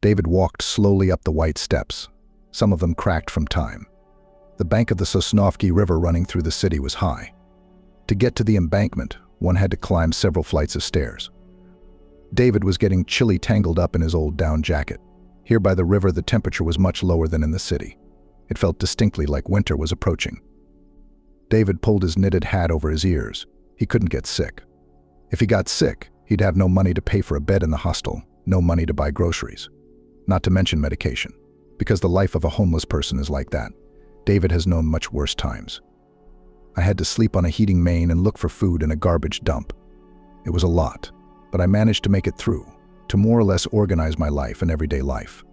David walked slowly up the white steps, some of them cracked from time. The bank of the Sosnovsky River running through the city was high. To get to the embankment, one had to climb several flights of stairs. David was getting chilly, tangled up in his old down jacket. Here by the river, the temperature was much lower than in the city. It felt distinctly like winter was approaching. David pulled his knitted hat over his ears. He couldn't get sick. If he got sick, he'd have no money to pay for a bed in the hostel, no money to buy groceries. Not to mention medication. Because the life of a homeless person is like that. David has known much worse times. I had to sleep on a heating main and look for food in a garbage dump. It was a lot, but I managed to make it through, to more or less organize my life and everyday life.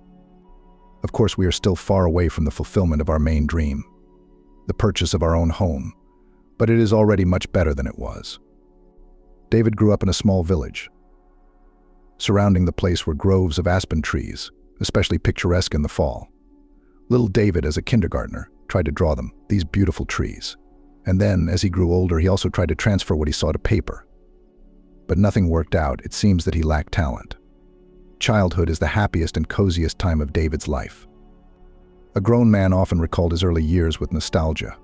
Of course, we are still far away from the fulfillment of our main dream, the purchase of our own home, but it is already much better than it was. David grew up in a small village. Surrounding the place were groves of aspen trees, especially picturesque in the fall. Little David, as a kindergartner, tried to draw them, these beautiful trees. And then, as he grew older, he also tried to transfer what he saw to paper. But nothing worked out. It seems that he lacked talent. Childhood is the happiest and coziest time of David's life. A grown man often recalled his early years with nostalgia.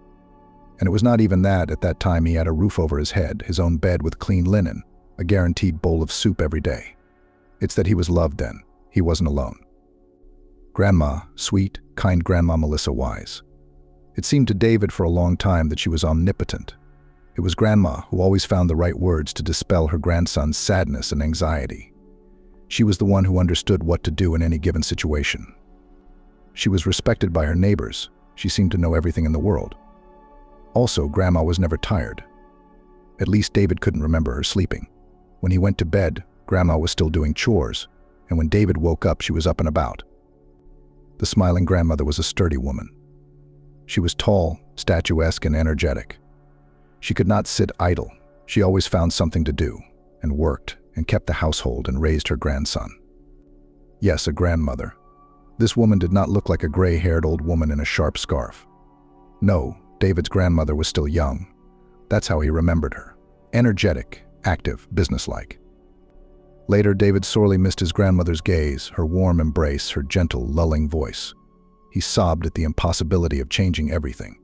And it was not even that. At that time he had a roof over his head, his own bed with clean linen, a guaranteed bowl of soup every day. It's that he was loved then. He wasn't alone. Grandma, sweet, kind Grandma Melissa Wise. It seemed to David for a long time that she was omnipotent. It was Grandma who always found the right words to dispel her grandson's sadness and anxiety. She was the one who understood what to do in any given situation. She was respected by her neighbors. She seemed to know everything in the world. Also, Grandma was never tired. At least David couldn't remember her sleeping. When he went to bed, Grandma was still doing chores, and when David woke up, she was up and about. The smiling grandmother was a sturdy woman. She was tall, statuesque, and energetic. She could not sit idle. She always found something to do, and worked, and kept the household and raised her grandson. Yes, a grandmother. This woman did not look like a gray-haired old woman in a sharp scarf. No, David's grandmother was still young. That's how he remembered her. Energetic, active, businesslike. Later, David sorely missed his grandmother's gaze, her warm embrace, her gentle, lulling voice. He sobbed at the impossibility of changing everything.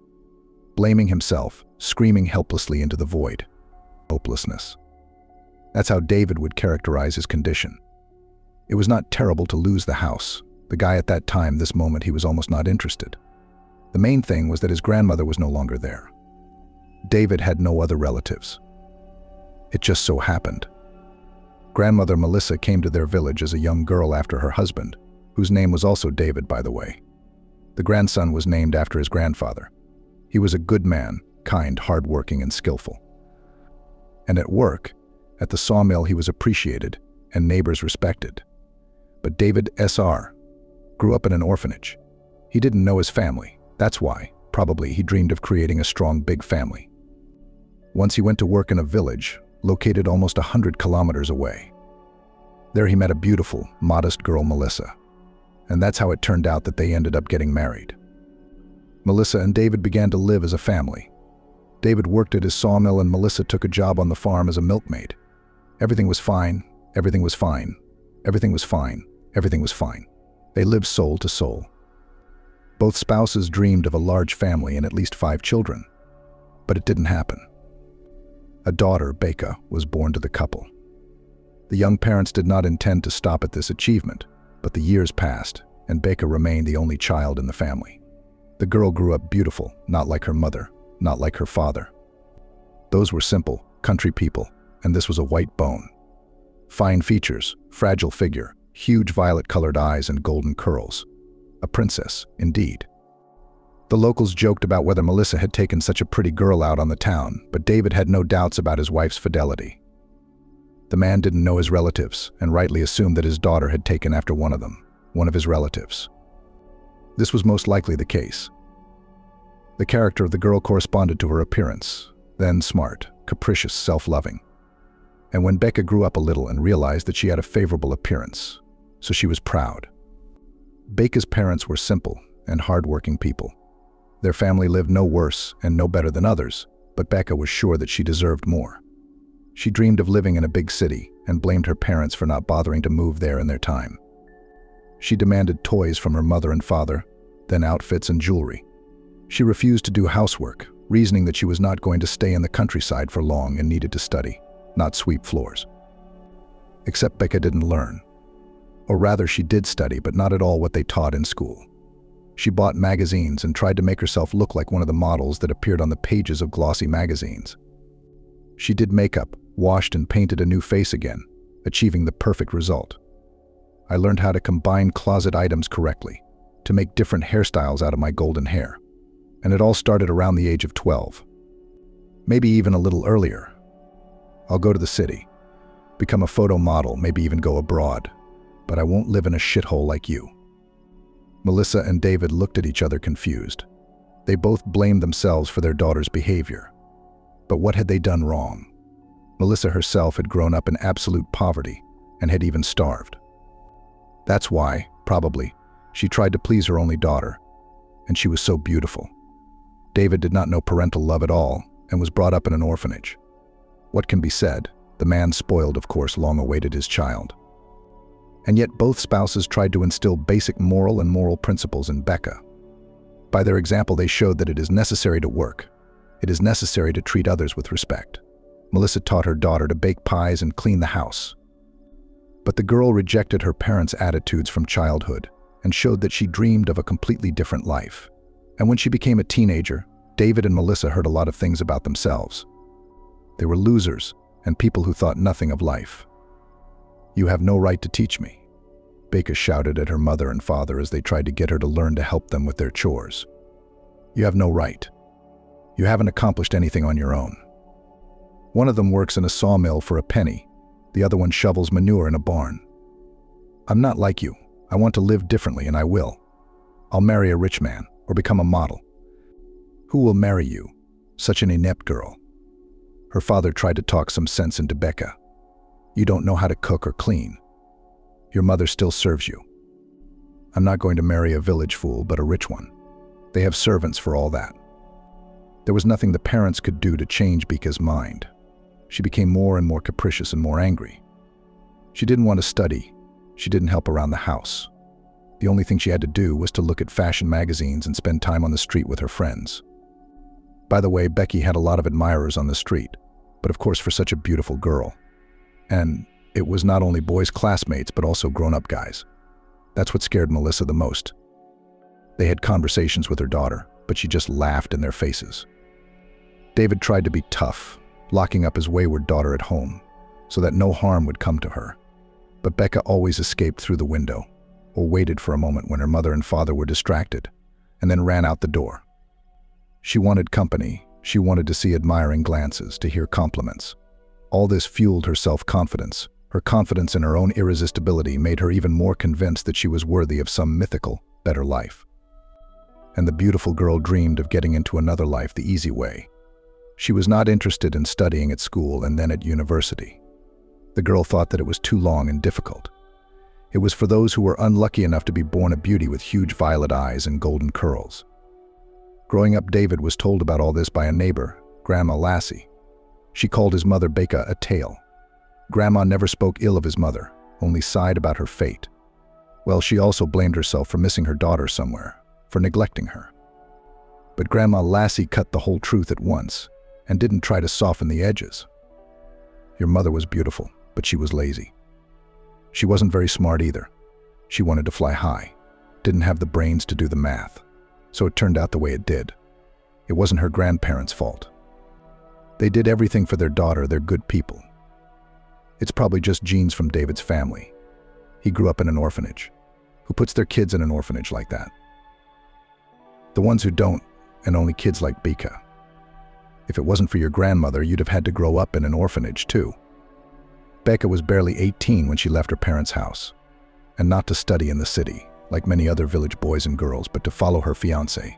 Blaming himself, screaming helplessly into the void. Hopelessness. That's how David would characterize his condition. It was not terrible to lose the house. The guy at that time, this moment, he was almost not interested. The main thing was that his grandmother was no longer there. David had no other relatives. It just so happened. Grandmother Melissa came to their village as a young girl after her husband, whose name was also David, by the way. The grandson was named after his grandfather. He was a good man, kind, hardworking, and skillful. And at work, at the sawmill, he was appreciated and neighbors respected. But David S.R. grew up in an orphanage. He didn't know his family. That's why, probably, he dreamed of creating a strong, big family. Once he went to work in a village, located almost 100 kilometers away. There he met a beautiful, modest girl, Melissa. And that's how it turned out that they ended up getting married. Melissa and David began to live as a family. David worked at his sawmill and Melissa took a job on the farm as a milkmaid. Everything was fine, everything was fine, everything was fine, everything was fine. They lived soul to soul. Both spouses dreamed of a large family and at least 5 children. But it didn't happen. A daughter, Becca, was born to the couple. The young parents did not intend to stop at this achievement, but the years passed, and Becca remained the only child in the family. The girl grew up beautiful, not like her mother, not like her father. Those were simple, country people, and this was a white bone. Fine features, fragile figure, huge violet-colored eyes and golden curls. A princess, indeed. The locals joked about whether Melissa had taken such a pretty girl out on the town, but David had no doubts about his wife's fidelity. The man didn't know his relatives, and rightly assumed that his daughter had taken after one of them, one of his relatives. This was most likely the case. The character of the girl corresponded to her appearance, then smart, capricious, self-loving. And when Becca grew up a little and realized that she had a favorable appearance, so she was proud. Becca's parents were simple and hard-working people. Their family lived no worse and no better than others, but Becca was sure that she deserved more. She dreamed of living in a big city and blamed her parents for not bothering to move there in their time. She demanded toys from her mother and father, then outfits and jewelry. She refused to do housework, reasoning that she was not going to stay in the countryside for long and needed to study, not sweep floors. Except Becca didn't learn. Or rather, she did study, but not at all what they taught in school. She bought magazines and tried to make herself look like one of the models that appeared on the pages of glossy magazines. She did makeup, washed and painted a new face again, achieving the perfect result. I learned how to combine closet items correctly, to make different hairstyles out of my golden hair. And it all started around the age of 12. Maybe even a little earlier. I'll go to the city, become a photo model, maybe even go abroad, but I won't live in a shithole like you. Melissa and David looked at each other confused. They both blamed themselves for their daughter's behavior. But what had they done wrong? Melissa herself had grown up in absolute poverty and had even starved. That's why, probably, she tried to please her only daughter, and she was so beautiful. David did not know parental love at all and was brought up in an orphanage. What can be said? The man spoiled, of course, long awaited his child. And yet both spouses tried to instill basic moral principles in Becca. By their example, they showed that it is necessary to work. It is necessary to treat others with respect. Melissa taught her daughter to bake pies and clean the house. But the girl rejected her parents' attitudes from childhood and showed that she dreamed of a completely different life. And when she became a teenager, David and Melissa heard a lot of things about themselves. They were losers and people who thought nothing of life. "You have no right to teach me," Becca shouted at her mother and father as they tried to get her to learn to help them with their chores. "You have no right. You haven't accomplished anything on your own." One of them works in a sawmill for a penny. The other one shovels manure in a barn. "I'm not like you. I want to live differently, and I will. I'll marry a rich man or become a model." "Who will marry you? Such an inept girl." Her father tried to talk some sense into Becca. "You don't know how to cook or clean. Your mother still serves you." "I'm not going to marry a village fool, but a rich one. They have servants for all that." There was nothing the parents could do to change Becca's mind. She became more and more capricious and more angry. She didn't want to study. She didn't help around the house. The only thing she had to do was to look at fashion magazines and spend time on the street with her friends. By the way, Becky had a lot of admirers on the street, but of course for such a beautiful girl. And it was not only boys' classmates, but also grown-up guys. That's what scared Melissa the most. They had conversations with her daughter, but she just laughed in their faces. David tried to be tough, locking up his wayward daughter at home, so that no harm would come to her. But Becca always escaped through the window, or waited for a moment when her mother and father were distracted, and then ran out the door. She wanted company. She wanted to see admiring glances, to hear compliments. All this fueled her self-confidence. Her confidence in her own irresistibility made her even more convinced that she was worthy of some mythical, better life. And the beautiful girl dreamed of getting into another life the easy way. She was not interested in studying at school and then at university. The girl thought that it was too long and difficult. It was for those who were unlucky enough to be born a beauty with huge violet eyes and golden curls. Growing up, David was told about all this by a neighbor, Grandma Lassie. She called his mother Becca a tale. Grandma never spoke ill of his mother, only sighed about her fate. Well, she also blamed herself for missing her daughter somewhere, for neglecting her. But Grandma Lassie cut the whole truth at once, and didn't try to soften the edges. Your mother was beautiful, but she was lazy. She wasn't very smart either. She wanted to fly high, didn't have the brains to do the math, so it turned out the way it did. It wasn't her grandparents' fault. They did everything for their daughter, they're good people. It's probably just genes from David's family. He grew up in an orphanage. Who puts their kids in an orphanage like that? The ones who don't, and only kids like Becca. If it wasn't for your grandmother, you'd have had to grow up in an orphanage too. Becca was barely 18 when she left her parents' house, and not to study in the city, like many other village boys and girls, but to follow her fiancé.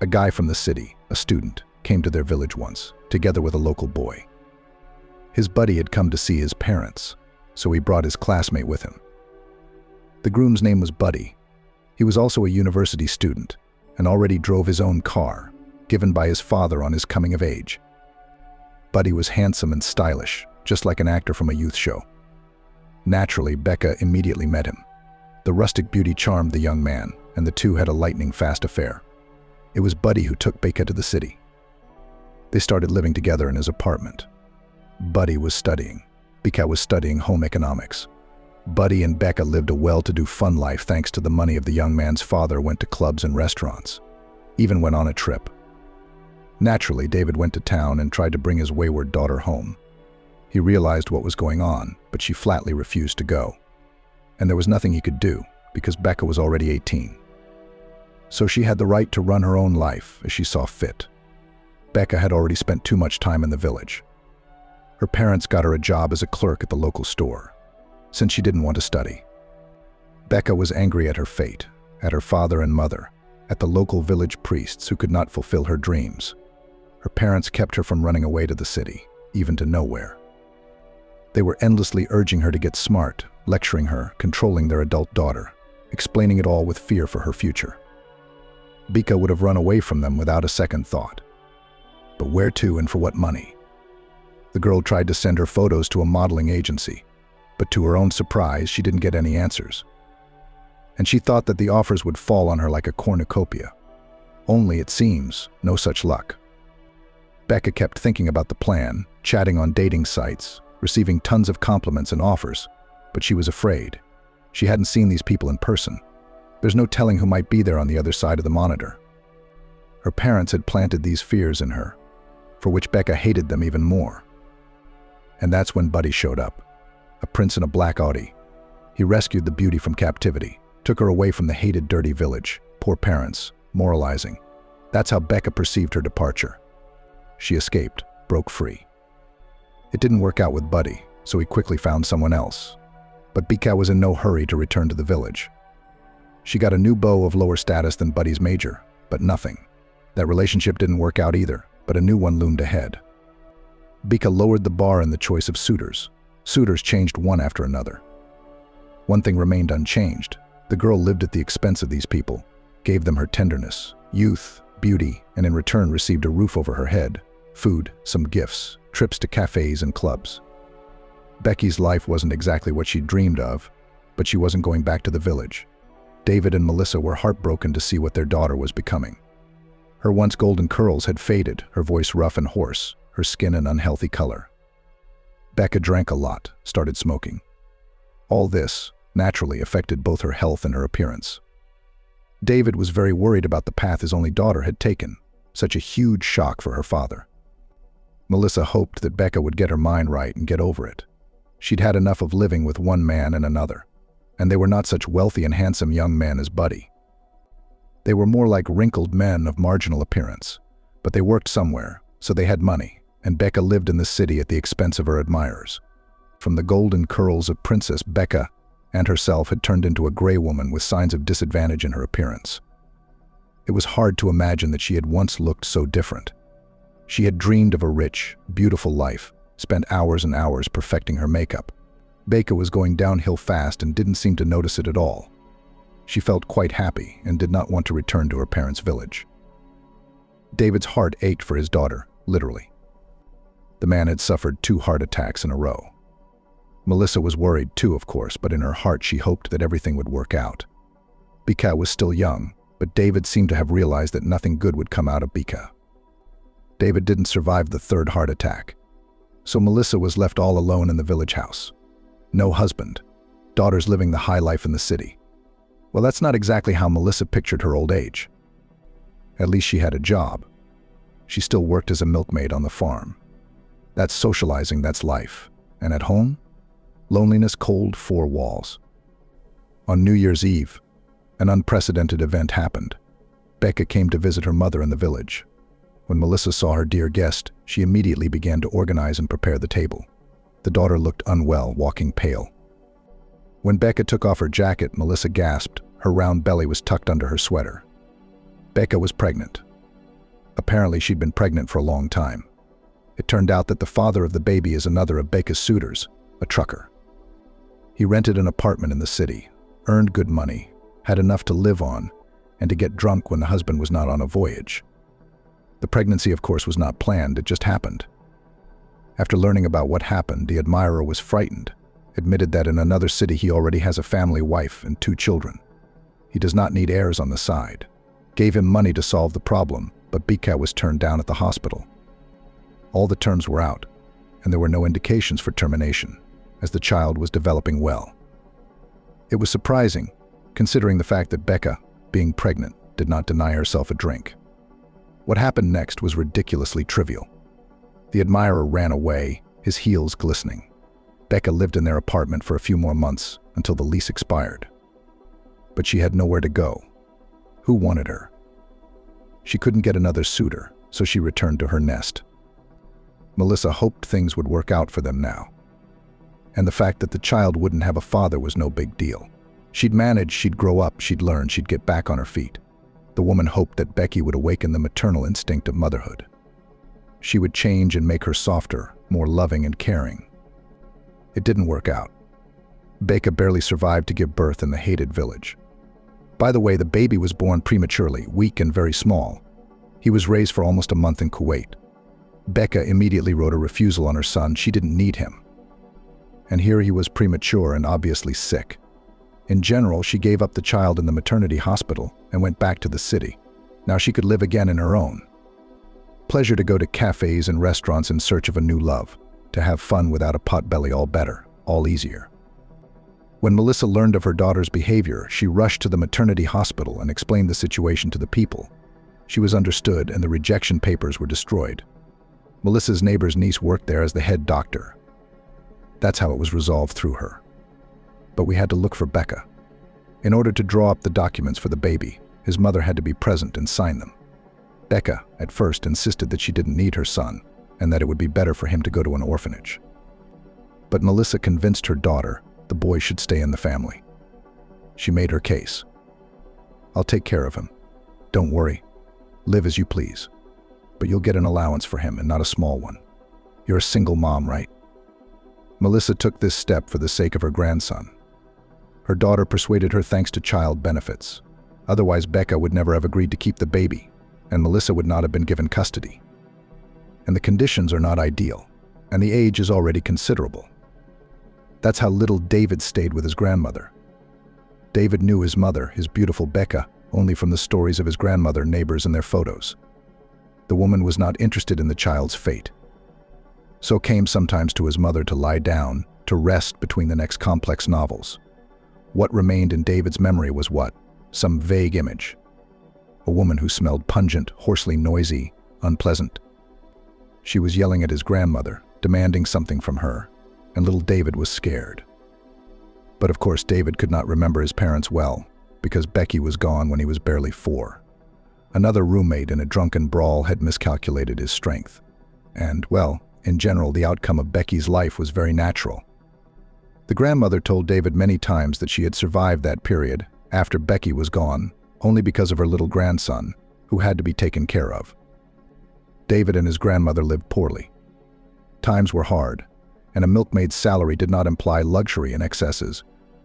A guy from the city, a student, came to their village once, together with a local boy. His buddy had come to see his parents, so he brought his classmate with him. The groom's name was Buddy. He was also a university student and already drove his own car, given by his father on his coming of age. Buddy was handsome and stylish, just like an actor from a youth show. Naturally, Becca immediately met him. The rustic beauty charmed the young man, and the two had a lightning-fast affair. It was Buddy who took Becca to the city. They started living together in his apartment. Buddy was studying. Becca was studying home economics. Buddy and Becca lived a well-to-do fun life thanks to the money of the young man's father went to clubs and restaurants, even went on a trip. Naturally, David went to town and tried to bring his wayward daughter home. He realized what was going on, but she flatly refused to go. And there was nothing he could do, because Becca was already 18. So she had the right to run her own life as she saw fit. Becca had already spent too much time in the village. Her parents got her a job as a clerk at the local store, since she didn't want to study. Becca was angry at her fate, at her father and mother, at the local village priests who could not fulfill her dreams. Her parents kept her from running away to the city, even to nowhere. They were endlessly urging her to get smart, lecturing her, controlling their adult daughter, explaining it all with fear for her future. Becca would have run away from them without a second thought. But where to and for what money? The girl tried to send her photos to a modeling agency, but to her own surprise, she didn't get any answers. And she thought that the offers would fall on her like a cornucopia. Only, it seems, no such luck. Becca kept thinking about the plan, chatting on dating sites, receiving tons of compliments and offers, but she was afraid. She hadn't seen these people in person. There's no telling who might be there on the other side of the monitor. Her parents had planted these fears in her, for which Becca hated them even more. And that's when Buddy showed up, a prince in a black Audi. He rescued the beauty from captivity, took her away from the hated, dirty village, poor parents, moralizing. That's how Becca perceived her departure. She escaped, broke free. It didn't work out with Buddy, so he quickly found someone else. But Becca was in no hurry to return to the village. She got a new beau of lower status than Buddy's major, but nothing. That relationship didn't work out either, but a new one loomed ahead. Becca lowered the bar in the choice of suitors. Suitors changed one after another. One thing remained unchanged. The girl lived at the expense of these people, gave them her tenderness, youth, beauty, and in return received a roof over her head, food, some gifts, trips to cafes and clubs. Becky's life wasn't exactly what she'd dreamed of, but she wasn't going back to the village. David and Melissa were heartbroken to see what their daughter was becoming. Her once golden curls had faded, her voice rough and hoarse, her skin an unhealthy color. Becca drank a lot, started smoking. All this, naturally, affected both her health and her appearance. David was very worried about the path his only daughter had taken, such a huge shock for her father. Melissa hoped that Becca would get her mind right and get over it. She'd had enough of living with one man and another, and they were not such wealthy and handsome young men as Buddy. They were more like wrinkled men of marginal appearance, but they worked somewhere, so they had money, and Becca lived in the city at the expense of her admirers. From the golden curls of Princess Becca and herself had turned into a gray woman with signs of disadvantage in her appearance. It was hard to imagine that she had once looked so different. She had dreamed of a rich, beautiful life, spent hours and hours perfecting her makeup. Becca was going downhill fast and didn't seem to notice it at all. She felt quite happy and did not want to return to her parents' village. David's heart ached for his daughter, literally. The man had suffered 2 heart attacks in a row. Melissa was worried too, of course, but in her heart she hoped that everything would work out. Becca was still young, but David seemed to have realized that nothing good would come out of Becca. David didn't survive the 3rd heart attack, so Melissa was left all alone in the village house. No husband, daughters living the high life in the city. Well, that's not exactly how Melissa pictured her old age. At least she had a job. She still worked as a milkmaid on the farm. That's socializing, that's life. And at home? Loneliness, cold, 4 walls. On New Year's Eve, an unprecedented event happened. Becca came to visit her mother in the village. When Melissa saw her dear guest, she immediately began to organize and prepare the table. The daughter looked unwell, walking pale. When Becca took off her jacket, Melissa gasped. Her round belly was tucked under her sweater. Becca was pregnant. Apparently, she'd been pregnant for a long time. It turned out that the father of the baby is another of Becca's suitors, a trucker. He rented an apartment in the city, earned good money, had enough to live on, and to get drunk when the husband was not on a voyage. The pregnancy, of course, was not planned, it just happened. After learning about what happened, the admirer was frightened admitted that in another city he already has a family, wife, and 2 children. He does not need heirs on the side. Gave him money to solve the problem, but Beka was turned down at the hospital. All the terms were out, and there were no indications for termination, as the child was developing well. It was surprising, considering the fact that Beka, being pregnant, did not deny herself a drink. What happened next was ridiculously trivial. The admirer ran away, his heels glistening. Beka lived in their apartment for a few more months until the lease expired. But she had nowhere to go. Who wanted her? She couldn't get another suitor, so she returned to her nest. Melissa hoped things would work out for them now. And the fact that the child wouldn't have a father was no big deal. She'd manage, she'd grow up, she'd learn, she'd get back on her feet. The woman hoped that Becky would awaken the maternal instinct of motherhood. She would change and make her softer, more loving and caring. It didn't work out. Beka barely survived to give birth in the hated village. By the way, the baby was born prematurely, weak and very small. He was raised for almost a month in Kuwait. Beka immediately wrote a refusal on her son. She didn't need him. And here he was premature and obviously sick. In general, she gave up the child in the maternity hospital and went back to the city. Now she could live again in her own. Pleasure to go to cafes and restaurants in search of a new love, to have fun without a potbelly, all better, all easier. When Melissa learned of her daughter's behavior, she rushed to the maternity hospital and explained the situation to the people. She was understood and the rejection papers were destroyed. Melissa's neighbor's niece worked there as the head doctor. That's how it was resolved through her. But we had to look for Beka. In order to draw up the documents for the baby, his mother had to be present and sign them. Beka, at first, insisted that she didn't need her son and that it would be better for him to go to an orphanage. But Melissa convinced her daughter the boy should stay in the family. She made her case. "I'll take care of him. Don't worry. Live as you please. But you'll get an allowance for him and not a small one. You're a single mom, right?" Melissa took this step for the sake of her grandson. Her daughter persuaded her thanks to child benefits. Otherwise, Beka would never have agreed to keep the baby, and Melissa would not have been given custody. And the conditions are not ideal, and the age is already considerable. That's how little David stayed with his grandmother. David knew his mother, his beautiful Beka, only from the stories of his grandmother, neighbors, and their photos. The woman was not interested in the child's fate. So came sometimes to his mother to lie down, to rest between the next complex novels. What remained in David's memory was what? Some vague image. A woman who smelled pungent, hoarsely noisy, unpleasant. She was yelling at his grandmother, demanding something from her, and little David was scared. But of course David could not remember his parents well, because Becky was gone when he was barely 4. Another roommate in a drunken brawl had miscalculated his strength. And, well, in general, the outcome of Becky's life was very natural. The grandmother told David many times that she had survived that period, after Becky was gone, only because of her little grandson, who had to be taken care of. David and his grandmother lived poorly. Times were hard, and a milkmaid's salary did not imply luxury and excesses,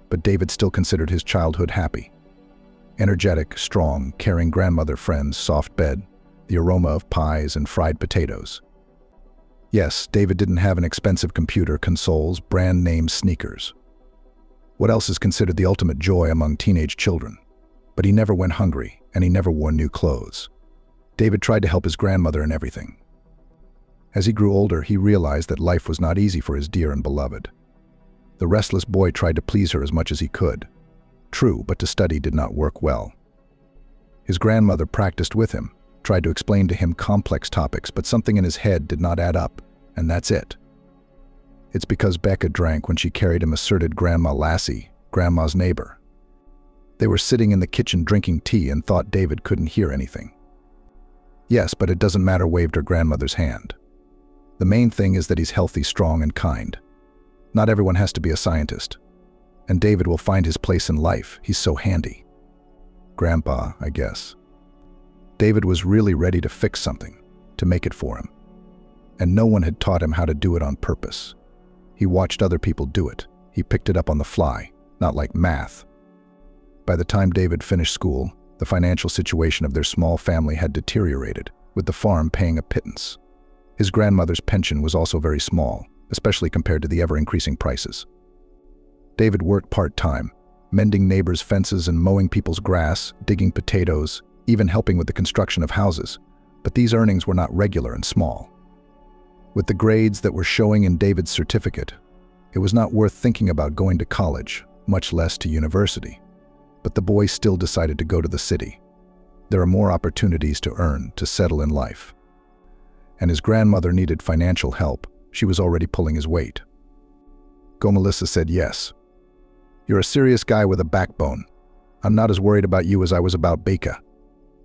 but David still considered his childhood happy. Energetic, strong, caring grandmother friends, soft bed, the aroma of pies and fried potatoes. Yes, David didn't have an expensive computer, consoles, brand-name sneakers. What else is considered the ultimate joy among teenage children? But he never went hungry, and he never wore new clothes. David tried to help his grandmother in everything. As he grew older, he realized that life was not easy for his dear and beloved. The restless boy tried to please her as much as he could. True, but to study did not work well. His grandmother practiced with him, tried to explain to him complex topics, but something in his head did not add up, and that's it. It's because Beka drank when she carried him, asserted Grandma Lassie, Grandma's neighbor. They were sitting in the kitchen drinking tea and thought David couldn't hear anything. "Yes, but it doesn't matter," waved her grandmother's hand. "The main thing is that he's healthy, strong, and kind. Not everyone has to be a scientist. And David will find his place in life. He's so handy." Grandpa, I guess. David was really ready to fix something, to make it for him. And no one had taught him how to do it on purpose. He watched other people do it. He picked it up on the fly, not like math. By the time David finished school, the financial situation of their small family had deteriorated, with the farm paying a pittance. His grandmother's pension was also very small, especially compared to the ever-increasing prices. David worked part-time, mending neighbors' fences and mowing people's grass, digging potatoes, even helping with the construction of houses. But these earnings were not regular and small. With the grades that were showing in David's certificate, it was not worth thinking about going to college, much less to university. But the boy still decided to go to the city. There are more opportunities to earn, to settle in life. And his grandmother needed financial help. She was already pulling his weight. Go, Melissa said yes. You're a serious guy with a backbone. I'm not as worried about you as I was about Baker.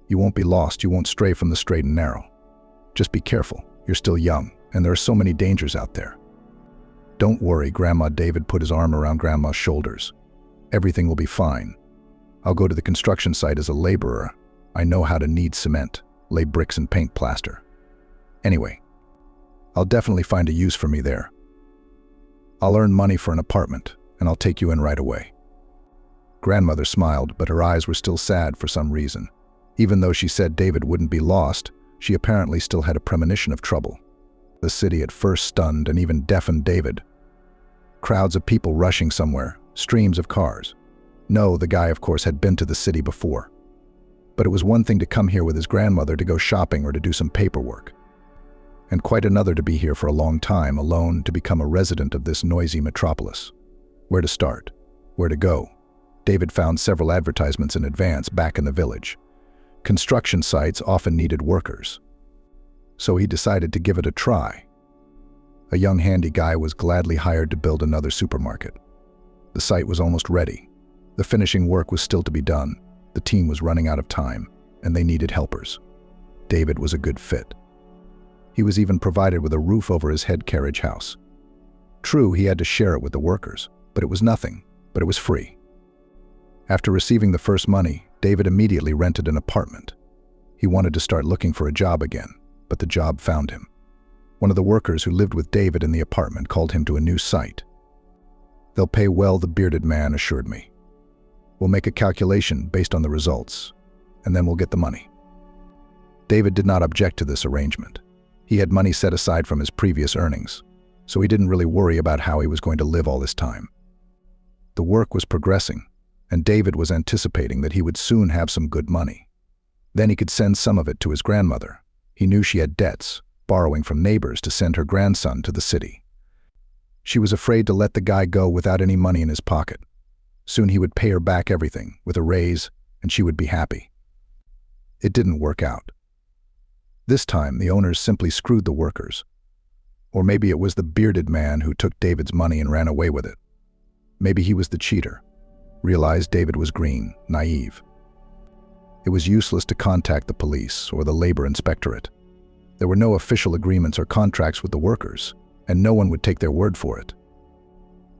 You won't be lost, you won't stray from the straight and narrow. Just be careful, you're still young, and there are so many dangers out there. Don't worry, Grandma. David put his arm around Grandma's shoulders. Everything will be fine. I'll go to the construction site as a laborer. I know how to knead cement, lay bricks and paint plaster. Anyway, I'll definitely find a use for me there. I'll earn money for an apartment, and I'll take you in right away. Grandmother smiled, but her eyes were still sad for some reason. Even though she said David wouldn't be lost, she apparently still had a premonition of trouble. The city at first stunned and even deafened David. Crowds of people rushing somewhere, streams of cars. No, the guy, of course, had been to the city before. But it was one thing to come here with his grandmother to go shopping or to do some paperwork. And quite another to be here for a long time, alone, to become a resident of this noisy metropolis. Where to start? Where to go? David found several advertisements in advance back in the village. Construction sites often needed workers. So he decided to give it a try. A young handy guy was gladly hired to build another supermarket. The site was almost ready. The finishing work was still to be done. The team was running out of time, and they needed helpers. David was a good fit. He was even provided with a roof over his head carriage house. True, he had to share it with the workers, but it was nothing, but it was free. After receiving the first money, David immediately rented an apartment. He wanted to start looking for a job again, but the job found him. One of the workers who lived with David in the apartment called him to a new site. They'll pay well, the bearded man assured me. We'll make a calculation based on the results, and then we'll get the money. David did not object to this arrangement. He had money set aside from his previous earnings, so he didn't really worry about how he was going to live all this time. The work was progressing, and David was anticipating that he would soon have some good money. Then he could send some of it to his grandmother. He knew she had debts, borrowing from neighbors to send her grandson to the city. She was afraid to let the guy go without any money in his pocket. Soon he would pay her back everything, with a raise, and she would be happy. It didn't work out. This time, the owners simply screwed the workers. Or maybe it was the bearded man who took David's money and ran away with it. Maybe he was the cheater. Realized David was green, naive. It was useless to contact the police or the labor inspectorate. There were no official agreements or contracts with the workers, and no one would take their word for it.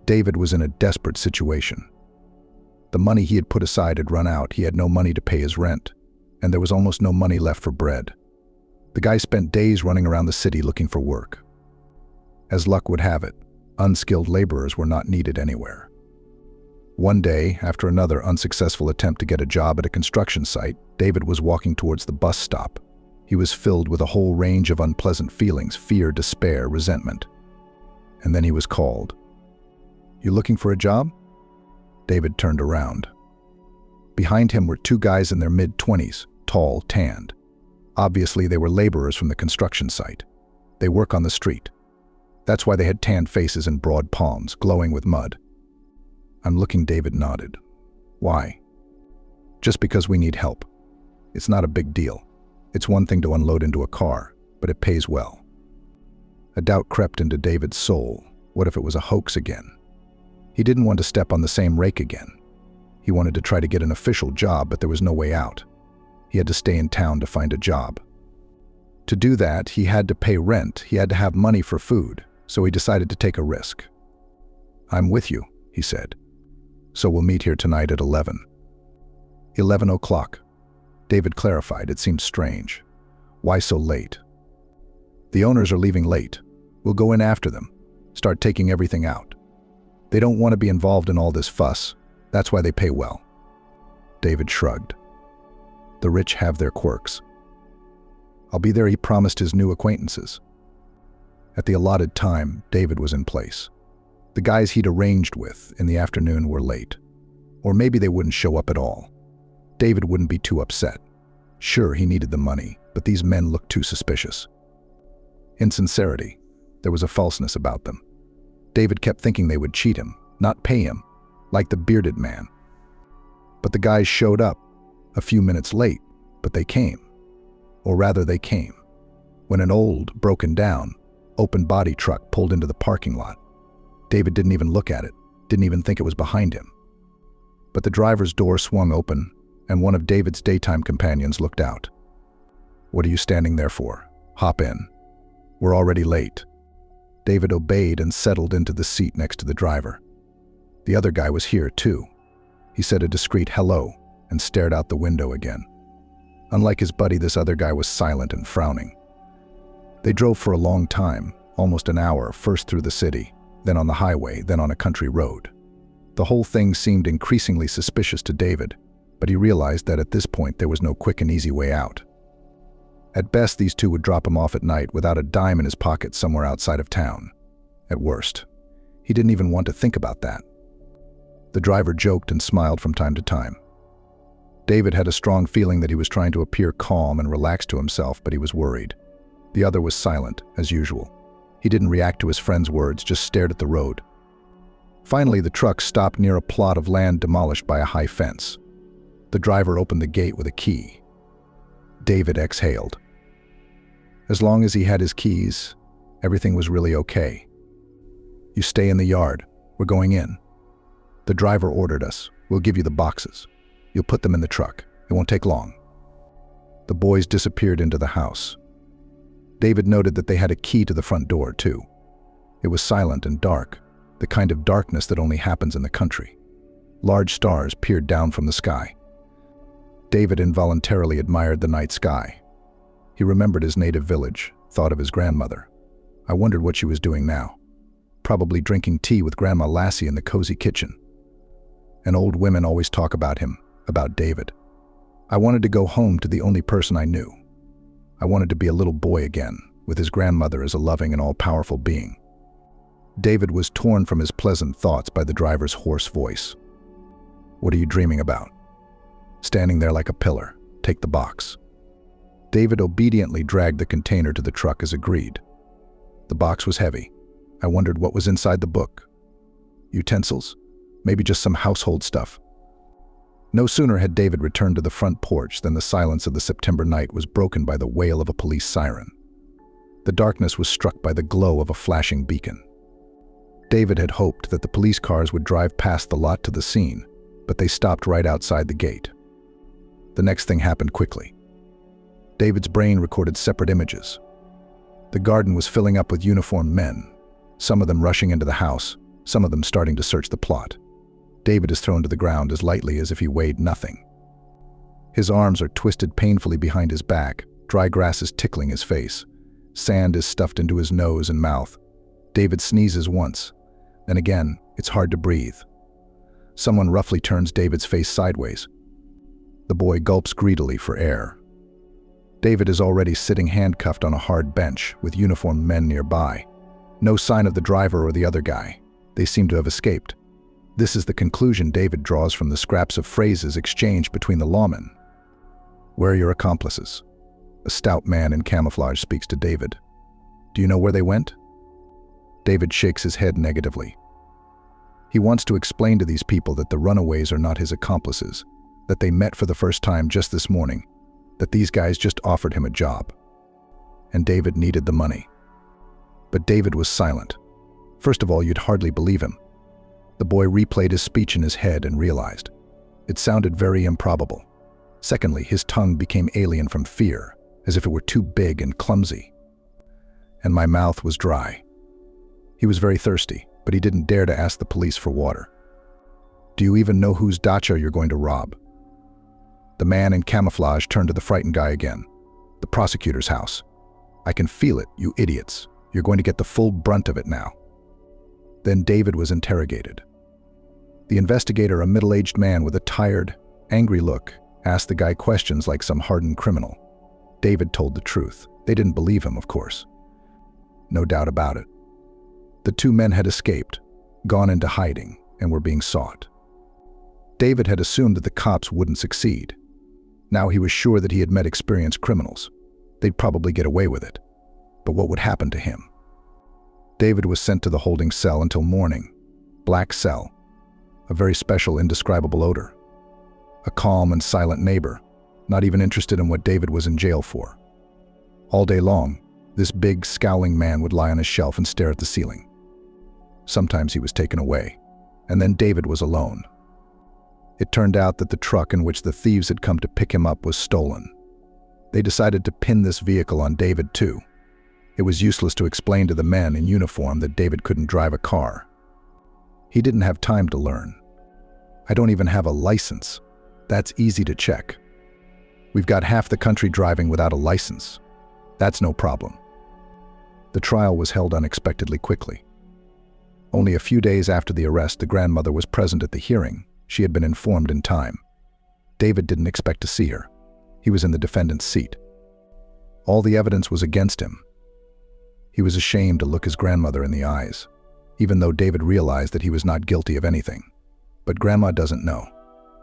David was in a desperate situation. The money he had put aside had run out, he had no money to pay his rent, and there was almost no money left for bread. The guy spent days running around the city looking for work. As luck would have it, unskilled laborers were not needed anywhere. One day, after another unsuccessful attempt to get a job at a construction site, David was walking towards the bus stop. He was filled with a whole range of unpleasant feelings: fear, despair, resentment. And then he was called. "You looking for a job?" David turned around. Behind him were two guys in their mid-20s, tall, tanned. Obviously, they were laborers from the construction site. They work on the street. That's why they had tanned faces and broad palms, glowing with mud. "I'm looking," David nodded. "Why?" "Just because we need help. It's not a big deal. It's one thing to unload into a car, but it pays well." A doubt crept into David's soul. What if it was a hoax again? He didn't want to step on the same rake again. He wanted to try to get an official job, but there was no way out. He had to stay in town to find a job. To do that, he had to pay rent, he had to have money for food, so he decided to take a risk. "I'm with you," he said. "So we'll meet here tonight at 11. 11 o'clock. David clarified. It seemed strange. Why so late? "The owners are leaving late. We'll go in after them, start taking everything out. They don't want to be involved in all this fuss. That's why they pay well." David shrugged. The rich have their quirks. "I'll be there," he promised his new acquaintances. At the allotted time, David was in place. The guys he'd arranged with in the afternoon were late. Or maybe they wouldn't show up at all. David wouldn't be too upset. Sure, he needed the money, but these men looked too suspicious. In sincerity, there was a falseness about them. David kept thinking they would cheat him, not pay him, like the bearded man. But the guys showed up, a few minutes late, but they came. Or rather, they came. When an old, broken-down, open-body truck pulled into the parking lot, David didn't even look at it, didn't even think it was behind him. But the driver's door swung open, and one of David's daytime companions looked out. "What are you standing there for? Hop in. We're already late." David obeyed and settled into the seat next to the driver. The other guy was here, too. He said a discreet hello and stared out the window again. Unlike his buddy, this other guy was silent and frowning. They drove for a long time, almost an hour, first through the city, then on the highway, then on a country road. The whole thing seemed increasingly suspicious to David, but he realized that at this point there was no quick and easy way out. At best, these two would drop him off at night without a dime in his pocket somewhere outside of town. At worst, he didn't even want to think about that. The driver joked and smiled from time to time. David had a strong feeling that he was trying to appear calm and relaxed to himself, but he was worried. The other was silent, as usual. He didn't react to his friend's words, just stared at the road. Finally, the truck stopped near a plot of land demolished by a high fence. The driver opened the gate with a key. David exhaled. As long as he had his keys, everything was really okay. "You stay in the yard. We're going in. The driver ordered us. We'll give you the boxes. You'll put them in the truck. It won't take long." The boys disappeared into the house. David noted that they had a key to the front door, too. It was silent and dark, the kind of darkness that only happens in the country. Large stars peered down from the sky. David involuntarily admired the night sky. He remembered his native village, thought of his grandmother. I wondered what she was doing now. Probably drinking tea with Grandma Lassie in the cozy kitchen. And old women always talk about him, about David. I wanted to go home to the only person I knew. I wanted to be a little boy again, with his grandmother as a loving and all-powerful being. David was torn from his pleasant thoughts by the driver's hoarse voice. "What are you dreaming about?" "Standing there like a pillar. Take the box." David obediently dragged the container to the truck as agreed. The box was heavy. I wondered what was inside the book. Utensils? Maybe just some household stuff. No sooner had David returned to the front porch than the silence of the September night was broken by the wail of a police siren. The darkness was struck by the glow of a flashing beacon. David had hoped that the police cars would drive past the lot to the scene, but they stopped right outside the gate. The next thing happened quickly. David's brain recorded separate images. The garden was filling up with uniformed men, some of them rushing into the house, some of them starting to search the plot. David is thrown to the ground as lightly as if he weighed nothing. His arms are twisted painfully behind his back, dry grass is tickling his face. Sand is stuffed into his nose and mouth. David sneezes once, then again, it's hard to breathe. Someone roughly turns David's face sideways. The boy gulps greedily for air. David is already sitting handcuffed on a hard bench with uniformed men nearby. No sign of the driver or the other guy. They seem to have escaped. This is the conclusion David draws from the scraps of phrases exchanged between the lawmen. "Where are your accomplices?" A stout man in camouflage speaks to David. "Do you know where they went?" David shakes his head negatively. He wants to explain to these people that the runaways are not his accomplices, that they met for the first time just this morning, that these guys just offered him a job. And David needed the money. But David was silent. First of all, you'd hardly believe him. The boy replayed his speech in his head and realized. It sounded very improbable. Secondly, his tongue became alien from fear, as if it were too big and clumsy. And my mouth was dry. He was very thirsty, but he didn't dare to ask the police for water. "Do you even know whose dacha you're going to rob?" The man in camouflage turned to the frightened guy again. "The prosecutor's house. I can feel it, you idiots. You're going to get the full brunt of it now." Then David was interrogated. The investigator, a middle-aged man with a tired, angry look, asked the guy questions like some hardened criminal. David told the truth. They didn't believe him, of course. No doubt about it. The two men had escaped. gone into hiding, and were being sought. David had assumed that the cops wouldn't succeed. Now he was sure that he had met experienced criminals. They'd probably get away with it. But what would happen to him? David was sent to the holding cell until morning. Black cell. A very special, indescribable odor. A calm and silent neighbor, not even interested in what David was in jail for. All day long, this big, scowling man would lie on his shelf and stare at the ceiling. Sometimes he was taken away, and then David was alone. It turned out that the truck in which the thieves had come to pick him up was stolen. They decided to pin this vehicle on David too. It was useless to explain to the men in uniform that David couldn't drive a car. He didn't have time to learn. I don't even have a license. That's easy to check. We've got half the country driving without a license. That's no problem. The trial was held unexpectedly quickly. Only a few days after the arrest, the grandmother was present at the hearing. She had been informed in time. David didn't expect to see her. He was in the defendant's seat. All the evidence was against him. He was ashamed to look his grandmother in the eyes, even though David realized that he was not guilty of anything. But Grandma doesn't know.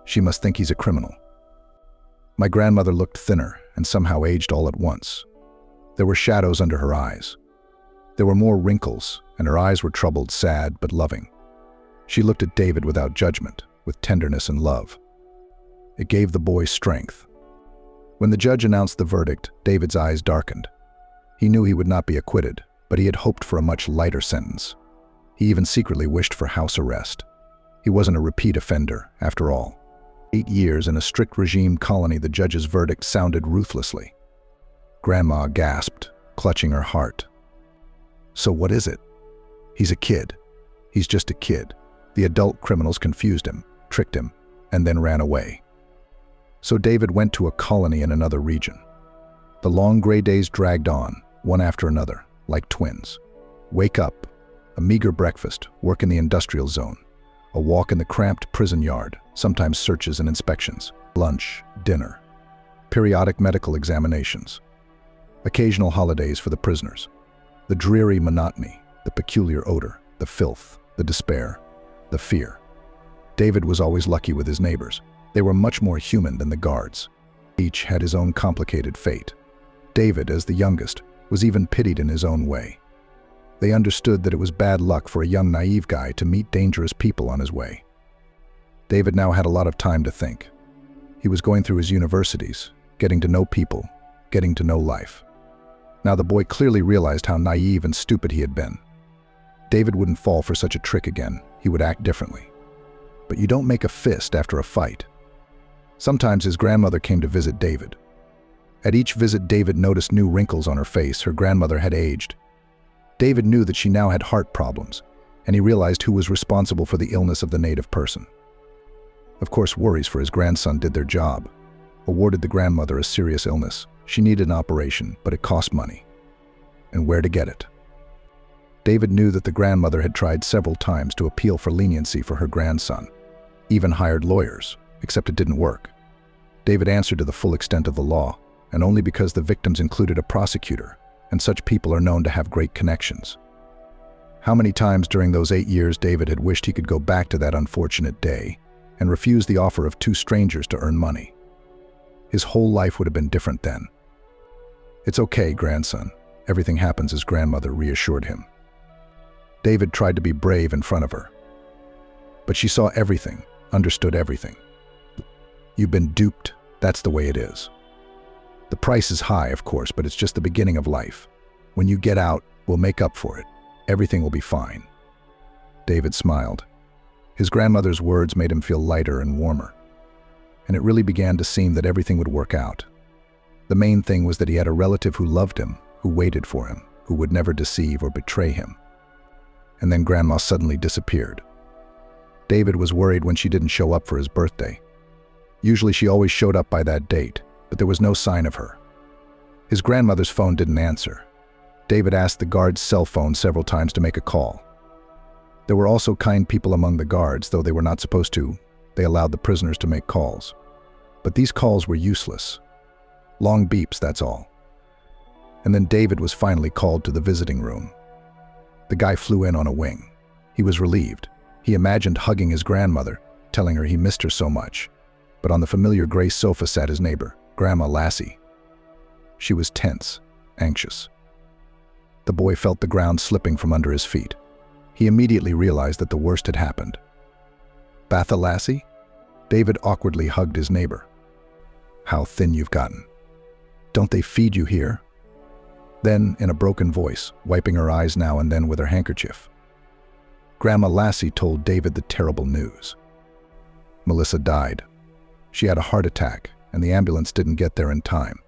She must think he's a criminal. My grandmother looked thinner and somehow aged all at once. There were shadows under her eyes. There were more wrinkles, and her eyes were troubled, sad, but loving. She looked at David without judgment, with tenderness and love. It gave the boy strength. When the judge announced the verdict, David's eyes darkened. He knew he would not be acquitted, but he had hoped for a much lighter sentence. He even secretly wished for house arrest. He wasn't a repeat offender, after all. 8 years in a strict regime colony, the judge's verdict sounded ruthlessly. Grandma gasped, clutching her heart. So what is it? He's a kid. He's just a kid. The adult criminals confused him, tricked him, and then ran away. So David went to a colony in another region. The long gray days dragged on, one after another, like twins. Wake up, a meager breakfast, work in the industrial zone, a walk in the cramped prison yard, sometimes searches and inspections, lunch, dinner, periodic medical examinations, occasional holidays for the prisoners, the dreary monotony, the peculiar odor, the filth, the despair, the fear. David was always lucky with his neighbors. They were much more human than the guards. Each had his own complicated fate. David, as the youngest, was even pitied in his own way. They understood that it was bad luck for a young, naive guy to meet dangerous people on his way. David now had a lot of time to think. He was going through his universities, getting to know people, getting to know life. Now the boy clearly realized how naive and stupid he had been. David wouldn't fall for such a trick again. He would act differently. But you don't make a fist after a fight. Sometimes his grandmother came to visit David. At each visit, David noticed new wrinkles on her face. Her grandmother had aged. David knew that she now had heart problems, and he realized who was responsible for the illness of the native person. Of course, worries for his grandson did their job. Awarded the grandmother a serious illness. She needed an operation, but it cost money. And where to get it? David knew that the grandmother had tried several times to appeal for leniency for her grandson, even hired lawyers, except it didn't work. David answered to the full extent of the law, and only because the victims included a prosecutor, and such people are known to have great connections. How many times during those 8 years David had wished he could go back to that unfortunate day and refuse the offer of 2 strangers to earn money. His whole life would have been different then. "It's okay, grandson. Everything happens," his grandmother reassured him. David tried to be brave in front of her. But she saw everything, understood everything. "You've been duped. That's the way it is. The price is high, of course, but it's just the beginning of life. When you get out, we'll make up for it. Everything will be fine." David smiled. His grandmother's words made him feel lighter and warmer. And it really began to seem that everything would work out. The main thing was that he had a relative who loved him, who waited for him, who would never deceive or betray him. And then Grandma suddenly disappeared. David was worried when she didn't show up for his birthday. Usually she always showed up by that date, but there was no sign of her. His grandmother's phone didn't answer. David asked the guard's cell phone several times to make a call. There were also kind people among the guards, though they were not supposed to. They allowed the prisoners to make calls. But these calls were useless. Long beeps, that's all. And then David was finally called to the visiting room. The guy flew in on a wing. He was relieved. He imagined hugging his grandmother, telling her he missed her so much. But on the familiar gray sofa sat his neighbor, Grandma Lassie. She was tense, anxious. The boy felt the ground slipping from under his feet. He immediately realized that the worst had happened. "Batha Lassie?" David awkwardly hugged his neighbor. "How thin you've gotten. Don't they feed you here?" Then, in a broken voice, wiping her eyes now and then with her handkerchief, Grandma Lassie told David the terrible news. Melissa died. She had a heart attack, and the ambulance didn't get there in time.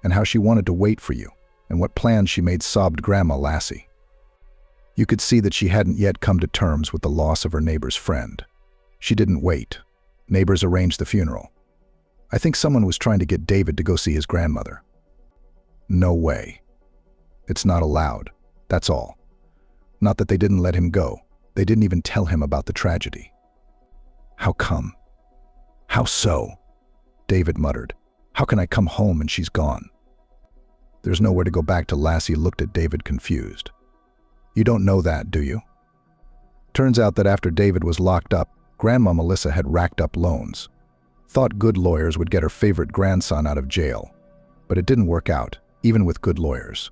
And how she wanted to wait for you, and what plans she made, sobbed Grandma Lassie. You could see that she hadn't yet come to terms with the loss of her neighbor's friend. She didn't wait. Neighbors arranged the funeral. I think someone was trying to get David to go see his grandmother. No way. It's not allowed, that's all. Not that they didn't let him go. They didn't even tell him about the tragedy. How come? How so? David muttered. How can I come home and she's gone? There's nowhere to go back to. Lassie looked at David confused. You don't know that, do you? Turns out that after David was locked up, Grandma Melissa had racked up loans. Thought good lawyers would get her favorite grandson out of jail. But it didn't work out, even with good lawyers.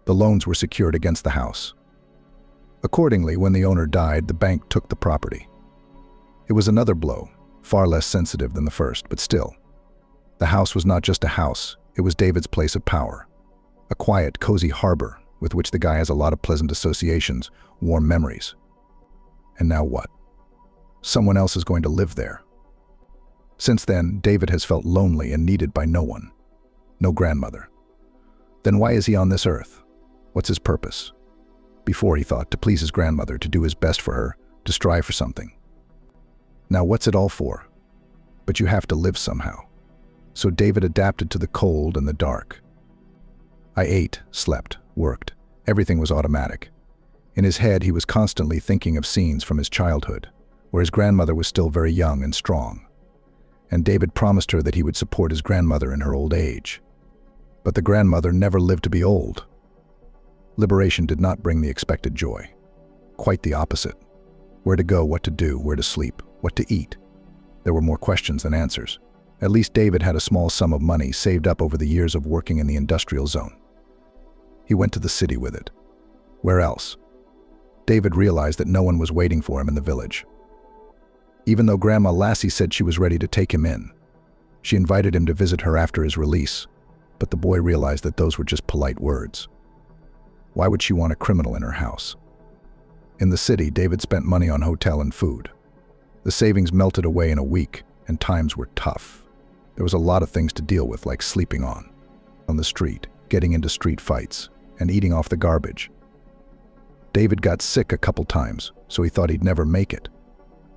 The loans were secured against the house. Accordingly, when the owner died, the bank took the property. It was another blow, far less sensitive than the first, but still. The house was not just a house, it was David's place of power. A quiet, cozy harbor with which the guy has a lot of pleasant associations, warm memories. And now what? Someone else is going to live there. Since then, David has felt lonely and needed by no one. No grandmother. Then why is he on this earth? What's his purpose? Before he thought to please his grandmother, to do his best for her, to strive for something. Now what's it all for? But you have to live somehow. So David adapted to the cold and the dark. I ate, slept, worked. Everything was automatic. In his head, he was constantly thinking of scenes from his childhood, where his grandmother was still very young and strong. And David promised her that he would support his grandmother in her old age. But the grandmother never lived to be old. Liberation did not bring the expected joy. Quite the opposite. Where to go, what to do, where to sleep, what to eat. There were more questions than answers. At least David had a small sum of money saved up over the years of working in the industrial zone. He went to the city with it. Where else? David realized that no one was waiting for him in the village. Even though Grandma Lassie said she was ready to take him in. She invited him to visit her after his release, but the boy realized that those were just polite words. Why would she want a criminal in her house? In the city, David spent money on hotel and food. The savings melted away in a week, and times were tough. There was a lot of things to deal with, like sleeping on the street, getting into street fights, and eating off the garbage. David got sick a couple times, so he thought he'd never make it.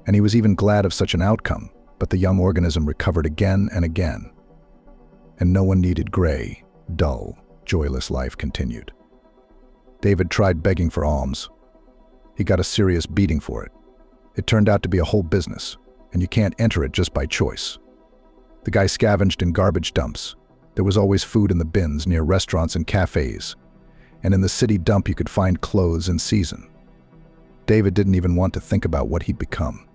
And he was even glad of such an outcome, but the young organism recovered again and again. And no one needed gray, dull, joyless life continued. David tried begging for alms. He got a serious beating for it. It turned out to be a whole business, and you can't enter it just by choice. The guy scavenged in garbage dumps. There was always food in the bins near restaurants and cafes. And in the city dump you could find clothes in season. David didn't even want to think about what he'd become.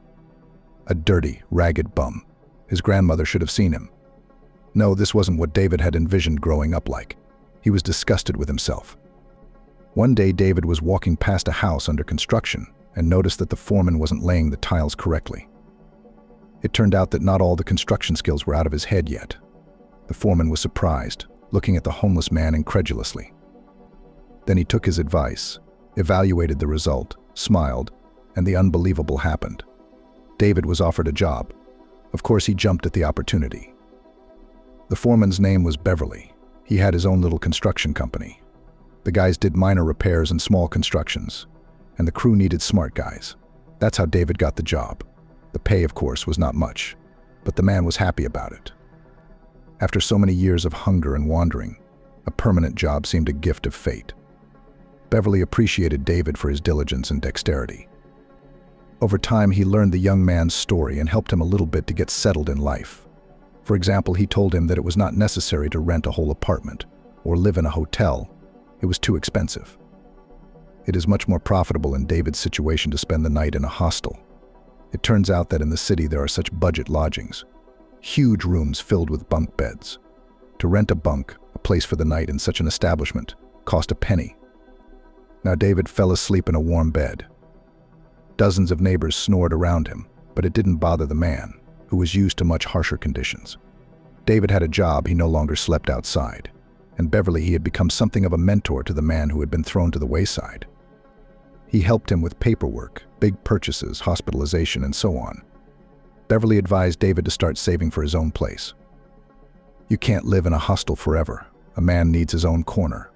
A dirty, ragged bum. His grandmother should have seen him. No, this wasn't what David had envisioned growing up like. He was disgusted with himself. One day David was walking past a house under construction and noticed that the foreman wasn't laying the tiles correctly. It turned out that not all the construction skills were out of his head yet. The foreman was surprised, looking at the homeless man incredulously. Then he took his advice, evaluated the result, smiled, and the unbelievable happened. David was offered a job. Of course, he jumped at the opportunity. The foreman's name was Beverly. He had his own little construction company. The guys did minor repairs and small constructions, and the crew needed smart guys. That's how David got the job. The pay, of course, was not much, but the man was happy about it. After so many years of hunger and wandering, a permanent job seemed a gift of fate. Beverly appreciated David for his diligence and dexterity. Over time, he learned the young man's story and helped him a little bit to get settled in life. For example, he told him that it was not necessary to rent a whole apartment or live in a hotel. It was too expensive. It is much more profitable in David's situation to spend the night in a hostel. It turns out that in the city there are such budget lodgings, huge rooms filled with bunk beds. To rent a bunk, a place for the night in such an establishment, cost a penny. Now David fell asleep in a warm bed. Dozens of neighbors snored around him, but it didn't bother the man, who was used to much harsher conditions. David had a job, he no longer slept outside. In Beverly he had become something of a mentor to the man who had been thrown to the wayside. He helped him with paperwork, big purchases, hospitalization, and so on. Beverly advised David to start saving for his own place. You can't live in a hostel forever. A man needs his own corner.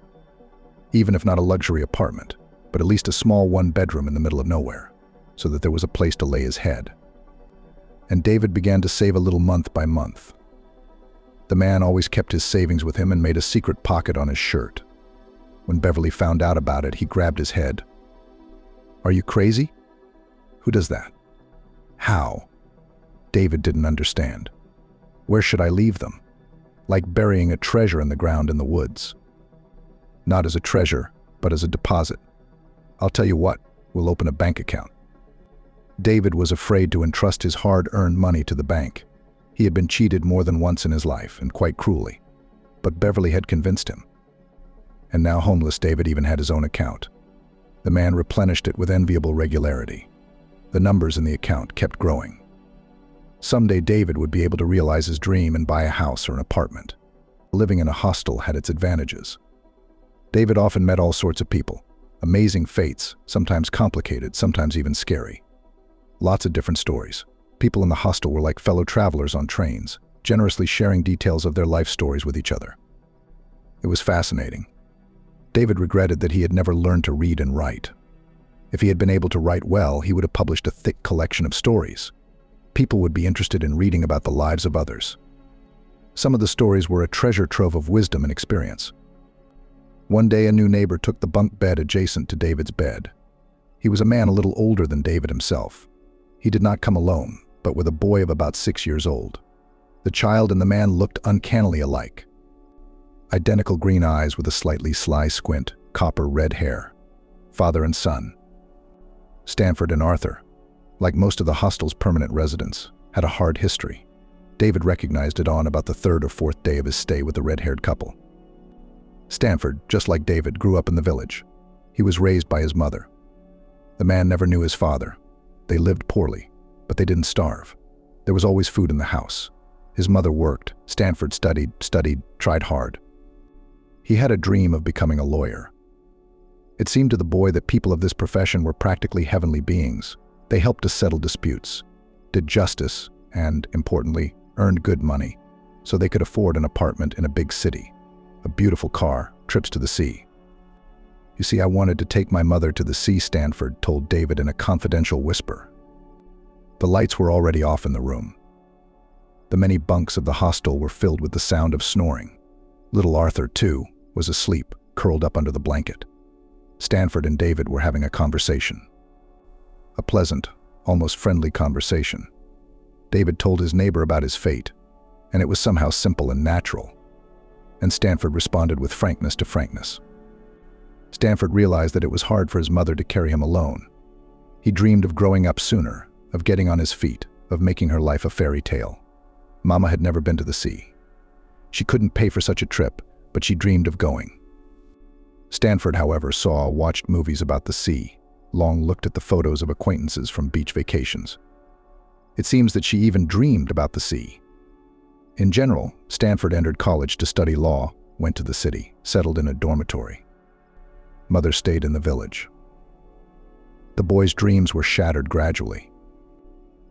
Even if not a luxury apartment, but at least a small one-bedroom in the middle of nowhere, so that there was a place to lay his head. And David began to save a little month by month. The man always kept his savings with him and made a secret pocket on his shirt. When Beverly found out about it, he grabbed his head. "Are you crazy? Who does that? How?" David didn't understand. Where should I leave them? Like burying a treasure in the ground in the woods. Not as a treasure, but as a deposit. I'll tell you what, we'll open a bank account. David was afraid to entrust his hard-earned money to the bank. He had been cheated more than once in his life, and quite cruelly. But Beverly had convinced him. And now homeless David even had his own account. The man replenished it with enviable regularity. The numbers in the account kept growing. Someday David would be able to realize his dream and buy a house or an apartment. Living in a hostel had its advantages. David often met all sorts of people. Amazing fates, sometimes complicated, sometimes even scary. Lots of different stories. People in the hostel were like fellow travelers on trains, generously sharing details of their life stories with each other. It was fascinating. David regretted that he had never learned to read and write. If he had been able to write well, he would have published a thick collection of stories. People would be interested in reading about the lives of others. Some of the stories were a treasure trove of wisdom and experience. One day, a new neighbor took the bunk bed adjacent to David's bed. He was a man a little older than David himself. He did not come alone, but with a boy of about 6 years old. The child and the man looked uncannily alike. Identical green eyes with a slightly sly squint, copper red hair. Father and son. Stanford and Arthur, like most of the hostel's permanent residents, had a hard history. David recognized it on about the third or fourth day of his stay with the red-haired couple. Stanford, just like David, grew up in the village. He was raised by his mother. The man never knew his father. They lived poorly, but they didn't starve. There was always food in the house. His mother worked. Stanford studied, tried hard. He had a dream of becoming a lawyer. It seemed to the boy that people of this profession were practically heavenly beings. They helped to settle disputes, did justice, and, importantly, earned good money, so they could afford an apartment in a big city, a beautiful car, trips to the sea. "You see, I wanted to take my mother to the sea," Stanford told David in a confidential whisper. The lights were already off in the room. The many bunks of the hostel were filled with the sound of snoring. Little Arthur, too, was asleep, curled up under the blanket. Stanford and David were having a conversation. A pleasant, almost friendly conversation. David told his neighbor about his fate, and it was somehow simple and natural. And Stanford responded with frankness to frankness. Stanford realized that it was hard for his mother to carry him alone. He dreamed of growing up sooner, of getting on his feet, of making her life a fairy tale. Mama had never been to the sea. She couldn't pay for such a trip, but she dreamed of going. Stanford, however, watched movies about the sea, long looked at the photos of acquaintances from beach vacations. It seems that she even dreamed about the sea. In general, Stanford entered college to study law, went to the city, settled in a dormitory. Mother stayed in the village. The boy's dreams were shattered gradually.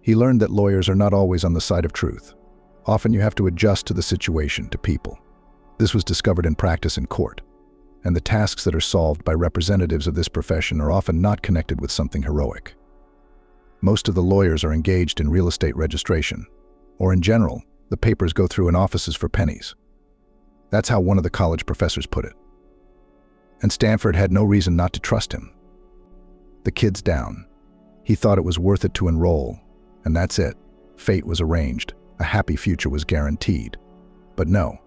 He learned that lawyers are not always on the side of truth. Often you have to adjust to the situation, to people. This was discovered in practice in court, and the tasks that are solved by representatives of this profession are often not connected with something heroic. Most of the lawyers are engaged in real estate registration, or in general, the papers go through in offices for pennies. That's how one of the college professors put it. And Stanford had no reason not to trust him. The kid's down. He thought it was worth it to enroll, and that's it. Fate was arranged. A happy future was guaranteed. But no.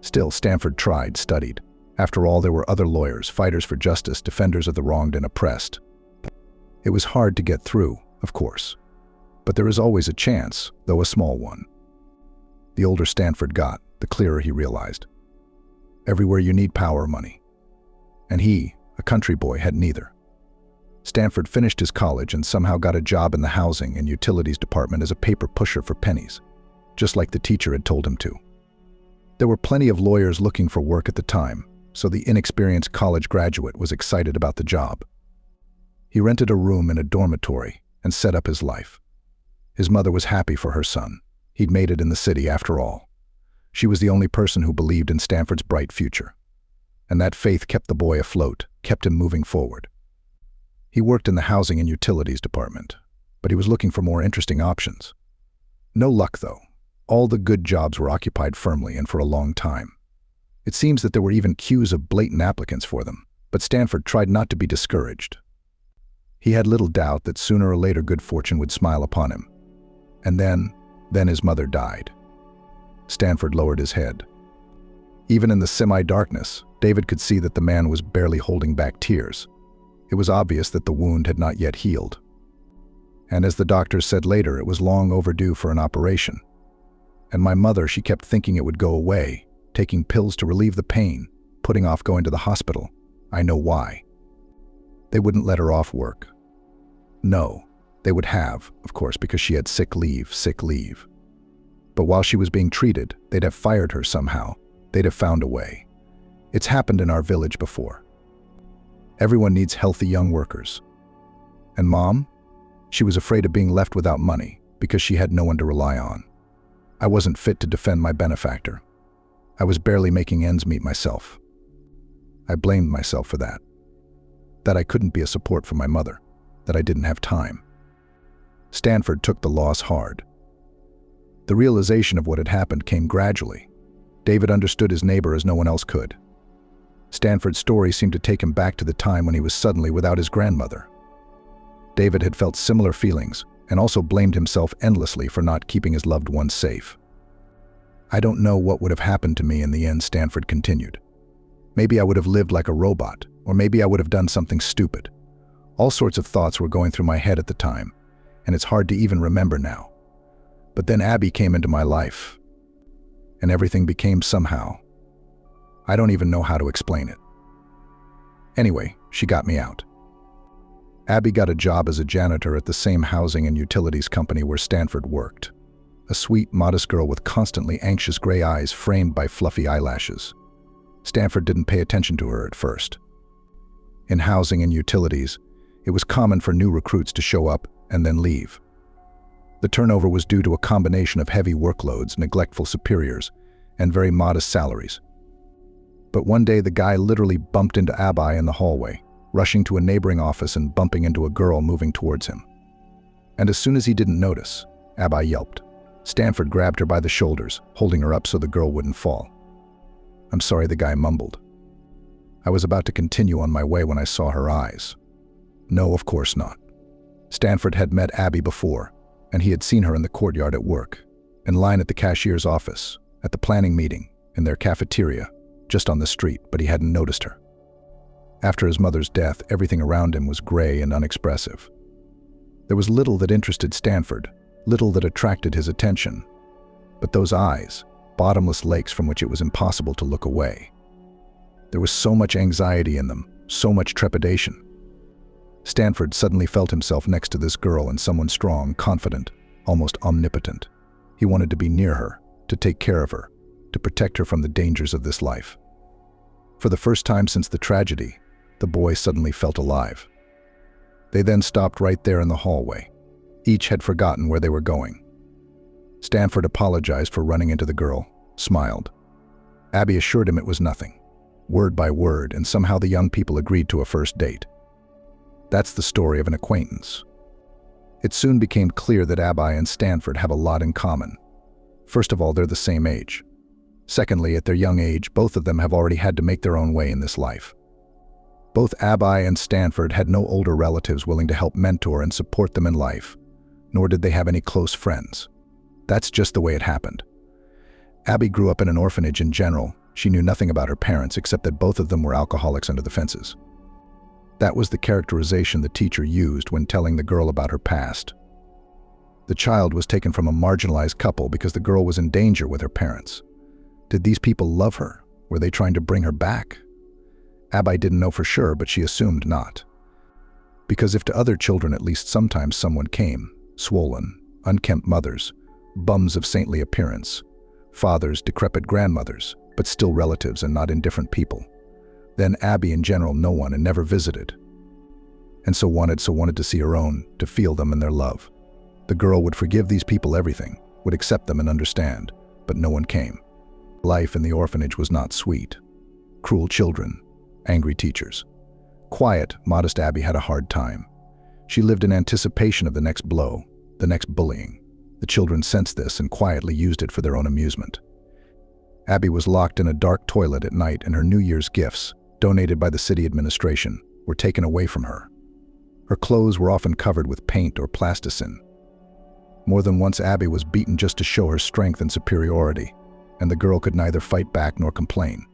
Still, Stanford tried, studied, After all, there were other lawyers, fighters for justice, defenders of the wronged and oppressed. It was hard to get through, of course. But there is always a chance, though a small one. The older Stanford got, the clearer he realized. Everywhere you need power or money. And he, a country boy, had neither. Stanford finished his college and somehow got a job in the housing and utilities department as a paper pusher for pennies, just like the teacher had told him to. There were plenty of lawyers looking for work at the time, so the inexperienced college graduate was excited about the job. He rented a room in a dormitory and set up his life. His mother was happy for her son. He'd made it in the city after all. She was the only person who believed in Stanford's bright future. And that faith kept the boy afloat, kept him moving forward. He worked in the housing and utilities department, but he was looking for more interesting options. No luck, though. All the good jobs were occupied firmly and for a long time. It seems that there were even queues of blatant applicants for them, but Stanford tried not to be discouraged. He had little doubt that sooner or later good fortune would smile upon him. And then his mother died. Stanford lowered his head. Even in the semi-darkness, David could see that the man was barely holding back tears. It was obvious that the wound had not yet healed. And as the doctors said later, it was long overdue for an operation. And my mother, she kept thinking it would go away, taking pills to relieve the pain, putting off going to the hospital. I know why. They wouldn't let her off work. No, they would have, of course, because she had sick leave. But while she was being treated, they'd have fired her somehow. They'd have found a way. It's happened in our village before. Everyone needs healthy young workers. And Mom? She was afraid of being left without money because she had no one to rely on. I wasn't fit to defend my benefactor. I was barely making ends meet myself. I blamed myself for that. That I couldn't be a support for my mother. That I didn't have time. Stanford took the loss hard. The realization of what had happened came gradually. David understood his neighbor as no one else could. Stanford's story seemed to take him back to the time when he was suddenly without his grandmother. David had felt similar feelings and also blamed himself endlessly for not keeping his loved ones safe. I don't know what would have happened to me in the end, Stanford continued. Maybe I would have lived like a robot, or maybe I would have done something stupid. All sorts of thoughts were going through my head at the time, and it's hard to even remember now. But then Abby came into my life, and everything became somehow. I don't even know how to explain it. Anyway, she got me out. Abby got a job as a janitor at the same housing and utilities company where Stanford worked. A sweet, modest girl with constantly anxious gray eyes framed by fluffy eyelashes. Stanford didn't pay attention to her at first. In housing and utilities, it was common for new recruits to show up and then leave. The turnover was due to a combination of heavy workloads, neglectful superiors, and very modest salaries. But one day the guy literally bumped into Abby in the hallway, rushing to a neighboring office and bumping into a girl moving towards him. And as soon as he didn't notice, Abby yelped. Stanford grabbed her by the shoulders, holding her up so the girl wouldn't fall. "I'm sorry," the guy mumbled. I was about to continue on my way when I saw her eyes. No, of course not. Stanford had met Abby before, and he had seen her in the courtyard at work, in line at the cashier's office, at the planning meeting, in their cafeteria, just on the street, but he hadn't noticed her. After his mother's death, everything around him was gray and unexpressive. There was little that interested Stanford, little that attracted his attention. But those eyes, bottomless lakes from which it was impossible to look away. There was so much anxiety in them, so much trepidation. Stanford suddenly felt himself next to this girl and someone strong, confident, almost omnipotent. He wanted to be near her, to take care of her, to protect her from the dangers of this life. For the first time since the tragedy, the boy suddenly felt alive. They then stopped right there in the hallway. Each had forgotten where they were going. Stanford apologized for running into the girl, smiled. Abby assured him it was nothing, word by word, and somehow the young people agreed to a first date. That's the story of an acquaintance. It soon became clear that Abby and Stanford have a lot in common. First of all, they're the same age. Secondly, at their young age, both of them have already had to make their own way in this life. Both Abby and Stanford had no older relatives willing to help mentor and support them in life, nor did they have any close friends. That's just the way it happened. Abby grew up in an orphanage in general. She knew nothing about her parents except that both of them were alcoholics under the fences. That was the characterization the teacher used when telling the girl about her past. The child was taken from a marginalized couple because the girl was in danger with her parents. Did these people love her? Were they trying to bring her back? Abby didn't know for sure, but she assumed not. Because if to other children at least sometimes someone came, swollen, unkempt mothers, bums of saintly appearance, fathers, decrepit grandmothers, but still relatives and not indifferent people, then Abby in general no one and never visited. And so wanted to see her own, to feel them and their love. The girl would forgive these people everything, would accept them and understand, but no one came. Life in the orphanage was not sweet. Cruel children, angry teachers. Quiet, modest Abby had a hard time. She lived in anticipation of the next blow, the next bullying. The children sensed this and quietly used it for their own amusement. Abby was locked in a dark toilet at night, and her New Year's gifts, donated by the city administration, were taken away from her. Her clothes were often covered with paint or plasticine. More than once Abby was beaten just to show her strength and superiority, and the girl could neither fight back nor complain.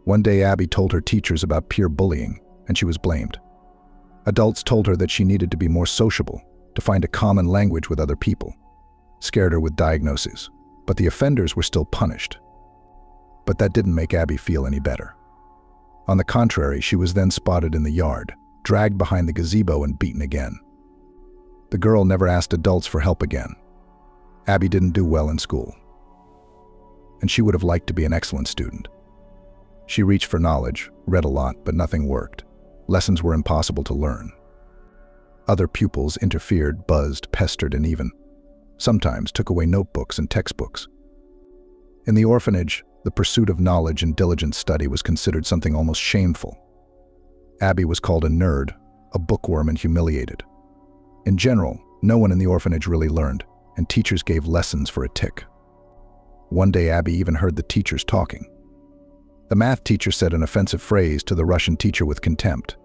One day Abby told her teachers about peer bullying, and she was blamed. Adults told her that she needed to be more sociable, to find a common language with other people, scared her with diagnoses, but the offenders were still punished. But that didn't make Abby feel any better. On the contrary, she was then spotted in the yard, dragged behind the gazebo and beaten again. The girl never asked adults for help again. Abby didn't do well in school, and she would have liked to be an excellent student. She reached for knowledge, read a lot, but nothing worked. Lessons were impossible to learn. Other pupils interfered, buzzed, pestered, and even, sometimes, took away notebooks and textbooks. In the orphanage, the pursuit of knowledge and diligent study was considered something almost shameful. Abby was called a nerd, a bookworm, and humiliated. In general, no one in the orphanage really learned, and teachers gave lessons for a tick. One day Abby even heard the teachers talking. The math teacher said an offensive phrase to the Russian teacher with contempt.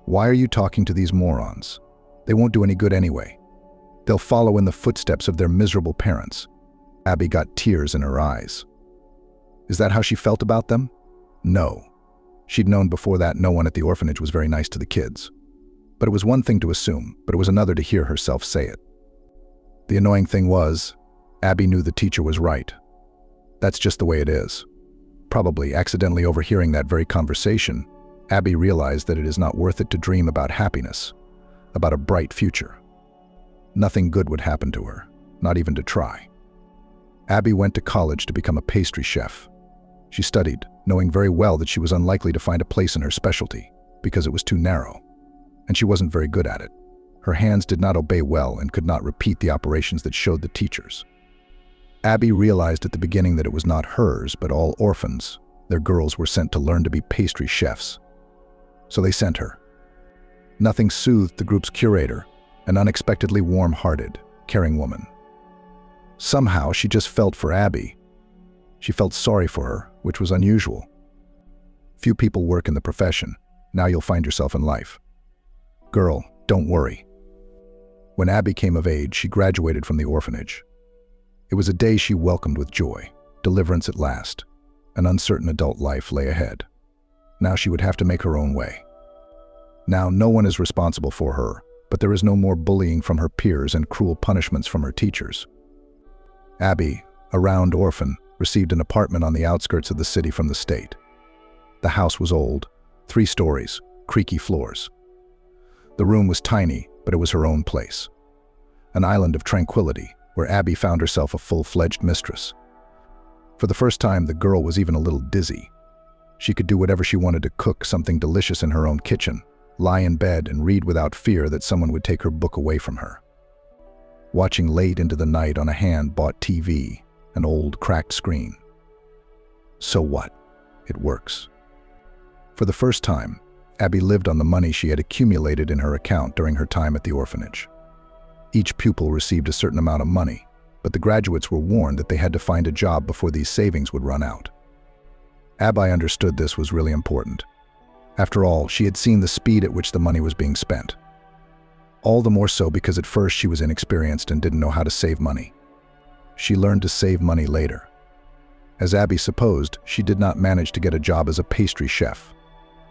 "Why are you talking to these morons? They won't do any good anyway. They'll follow in the footsteps of their miserable parents." Abby got tears in her eyes. Is that how she felt about them? No. She'd known before that no one at the orphanage was very nice to the kids. But it was one thing to assume, but it was another to hear herself say it. The annoying thing was, Abby knew the teacher was right. That's just the way it is. Probably accidentally overhearing that very conversation, Abby realized that it is not worth it to dream about happiness, about a bright future. Nothing good would happen to her, not even to try. Abby went to college to become a pastry chef. She studied, knowing very well that she was unlikely to find a place in her specialty, because it was too narrow, and she wasn't very good at it. Her hands did not obey well and could not repeat the operations that showed the teachers. Abby realized at the beginning that it was not hers, but all orphans. Their girls were sent to learn to be pastry chefs. So they sent her. Nothing soothed the group's curator, an unexpectedly warm-hearted, caring woman. Somehow she just felt for Abby. She felt sorry for her, which was unusual. Few people work in the profession. Now you'll find yourself in life. Girl, don't worry. When Abby came of age, she graduated from the orphanage. It was a day she welcomed with joy. Deliverance at last. An uncertain adult life lay ahead. Now she would have to make her own way. Now no one is responsible for her, but there is no more bullying from her peers and cruel punishments from her teachers. Abby, a round orphan, received an apartment on the outskirts of the city from the state. The house was old, 3 stories, creaky floors. The room was tiny, but it was her own place. An island of tranquility, where Abby found herself a full-fledged mistress. For the first time, the girl was even a little dizzy. She could do whatever she wanted to, cook something delicious in her own kitchen, lie in bed and read without fear that someone would take her book away from her. Watching late into the night on a hand-bought TV, an old, cracked screen. So what? It works. For the first time, Abby lived on the money she had accumulated in her account during her time at the orphanage. Each pupil received a certain amount of money, but the graduates were warned that they had to find a job before these savings would run out. Abby understood this was really important. After all, she had seen the speed at which the money was being spent. All the more so because at first she was inexperienced and didn't know how to save money. She learned to save money later. As Abby supposed, she did not manage to get a job as a pastry chef.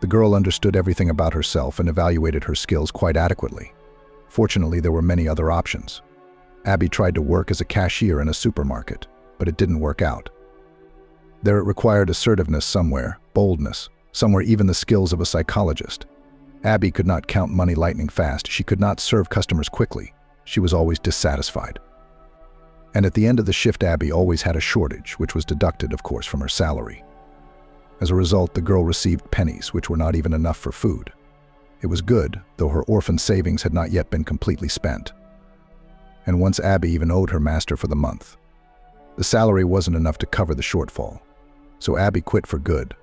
The girl understood everything about herself and evaluated her skills quite adequately. Fortunately, there were many other options. Abby tried to work as a cashier in a supermarket, but it didn't work out. There it required assertiveness somewhere, boldness, somewhere even the skills of a psychologist. Abby could not count money lightning fast. She could not serve customers quickly. She was always dissatisfied. And at the end of the shift, Abby always had a shortage, which was deducted, of course, from her salary. As a result, the girl received pennies, which were not even enough for food. It was good, though her orphan savings had not yet been completely spent. And once Abby even owed her master for the month. The salary wasn't enough to cover the shortfall, so Abby quit for good.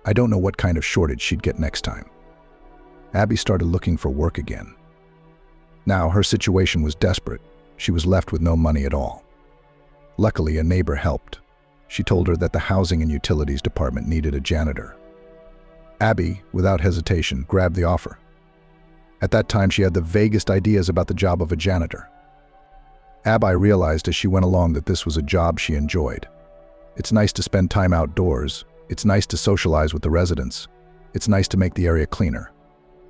I don't know what kind of shortage she'd get next time. Abby started looking for work again. Now, her situation was desperate. She was left with no money at all. Luckily, a neighbor helped. She told her that the Housing and Utilities Department needed a janitor. Abby, without hesitation, grabbed the offer. At that time, she had the vaguest ideas about the job of a janitor. Abby realized as she went along that this was a job she enjoyed. It's nice to spend time outdoors. It's nice to socialize with the residents. It's nice to make the area cleaner.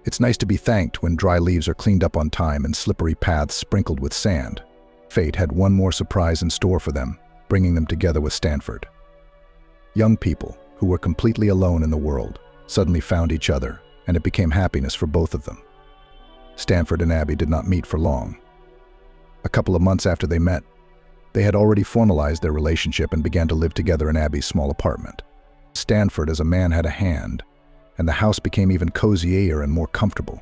It's nice to be thanked when dry leaves are cleaned up on time and slippery paths sprinkled with sand. Fate had one more surprise in store for them, bringing them together with Stanford. Young people, who were completely alone in the world, suddenly found each other, and it became happiness for both of them. Stanford and Abby did not meet for long. A couple of months after they met, they had already formalized their relationship and began to live together in Abby's small apartment. Stanford as a man had a hand, and the house became even cozier and more comfortable.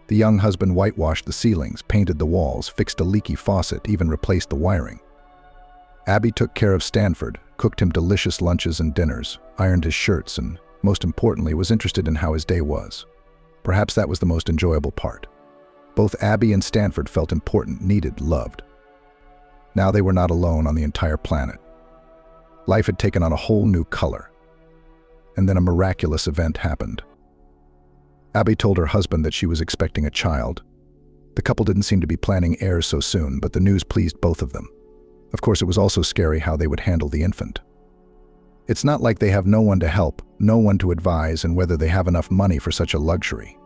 The young husband whitewashed the ceilings, painted the walls, fixed a leaky faucet, even replaced the wiring. Abby took care of Stanford, cooked him delicious lunches and dinners, ironed his shirts, and, most importantly, was interested in how his day was. Perhaps that was the most enjoyable part. Both Abby and Stanford felt important, needed, loved. Now they were not alone on the entire planet. Life had taken on a whole new color. And then a miraculous event happened. Abby told her husband that she was expecting a child. The couple didn't seem to be planning heirs so soon, but the news pleased both of them. Of course, it was also scary how they would handle the infant. It's not like they have no one to help, no one to advise, and whether they have enough money for such a luxury.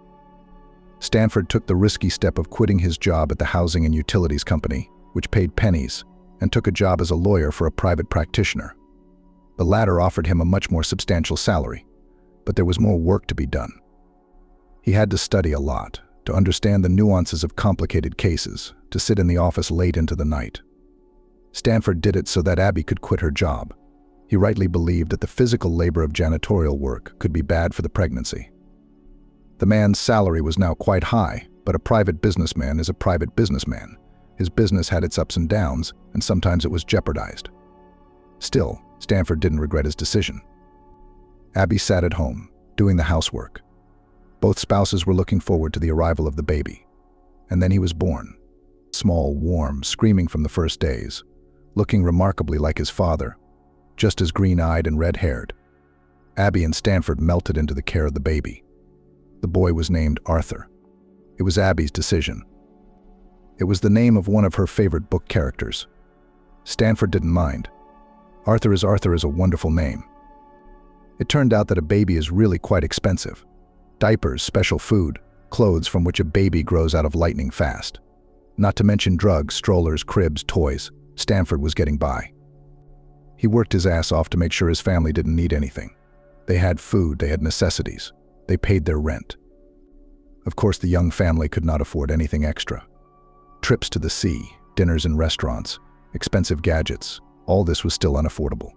Stanford took the risky step of quitting his job at the Housing and Utilities Company, which paid pennies, and took a job as a lawyer for a private practitioner. The latter offered him a much more substantial salary, but there was more work to be done. He had to study a lot, to understand the nuances of complicated cases, to sit in the office late into the night. Stanford did it so that Abby could quit her job. He rightly believed that the physical labor of janitorial work could be bad for the pregnancy. The man's salary was now quite high, but a private businessman is a private businessman. His business had its ups and downs, and sometimes it was jeopardized. Still, Stanford didn't regret his decision. Abby sat at home, doing the housework. Both spouses were looking forward to the arrival of the baby. And then he was born. Small, warm, screaming from the first days, looking remarkably like his father, just as green-eyed and red-haired. Abby and Stanford melted into the care of the baby. The boy was named Arthur. It was Abby's decision. It was the name of one of her favorite book characters. Stanford didn't mind. Arthur is a wonderful name. It turned out that a baby is really quite expensive. Diapers, special food, clothes from which a baby grows out of lightning fast. Not to mention drugs, strollers, cribs, toys. Stanford was getting by. He worked his ass off to make sure his family didn't need anything. They had food, they had necessities. They paid their rent. Of course, the young family could not afford anything extra. Trips to the sea, dinners in restaurants, expensive gadgets, all this was still unaffordable.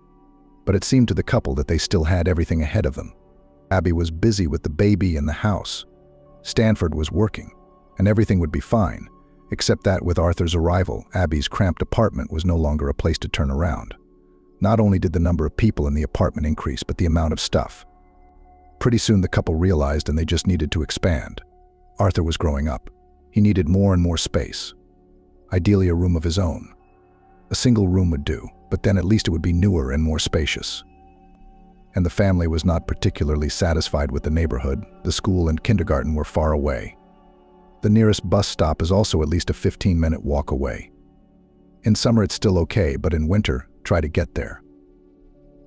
But it seemed to the couple that they still had everything ahead of them. Abby was busy with the baby and the house. Stanford was working, and everything would be fine, except that with Arthur's arrival, Abby's cramped apartment was no longer a place to turn around. Not only did the number of people in the apartment increase, but the amount of stuff. Pretty soon the couple realized and they just needed to expand. Arthur was growing up. He needed more and more space. Ideally a room of his own. A single room would do, but then at least it would be newer and more spacious. And the family was not particularly satisfied with the neighborhood. The school and kindergarten were far away. The nearest bus stop is also at least a 15-minute walk away. In summer it's still okay, but in winter, try to get there.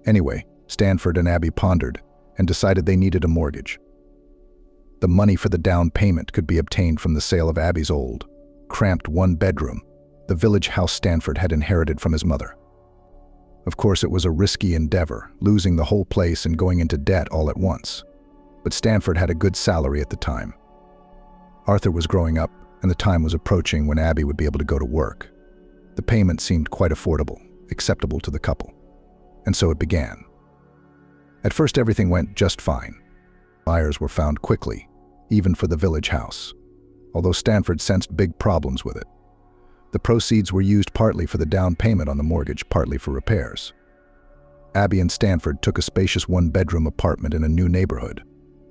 Anyway, Stanford and Abby pondered and decided they needed a mortgage. The money for the down payment could be obtained from the sale of Abby's old, cramped one-bedroom, the village house Stanford had inherited from his mother. Of course, it was a risky endeavor, losing the whole place and going into debt all at once. But Stanford had a good salary at the time. Arthur was growing up, and the time was approaching when Abby would be able to go to work. The payment seemed quite affordable, acceptable to the couple. And so it began. At first, everything went just fine. Buyers were found quickly, even for the village house, although Stanford sensed big problems with it. The proceeds were used partly for the down payment on the mortgage, partly for repairs. Abby and Stanford took a spacious one-bedroom apartment in a new neighborhood.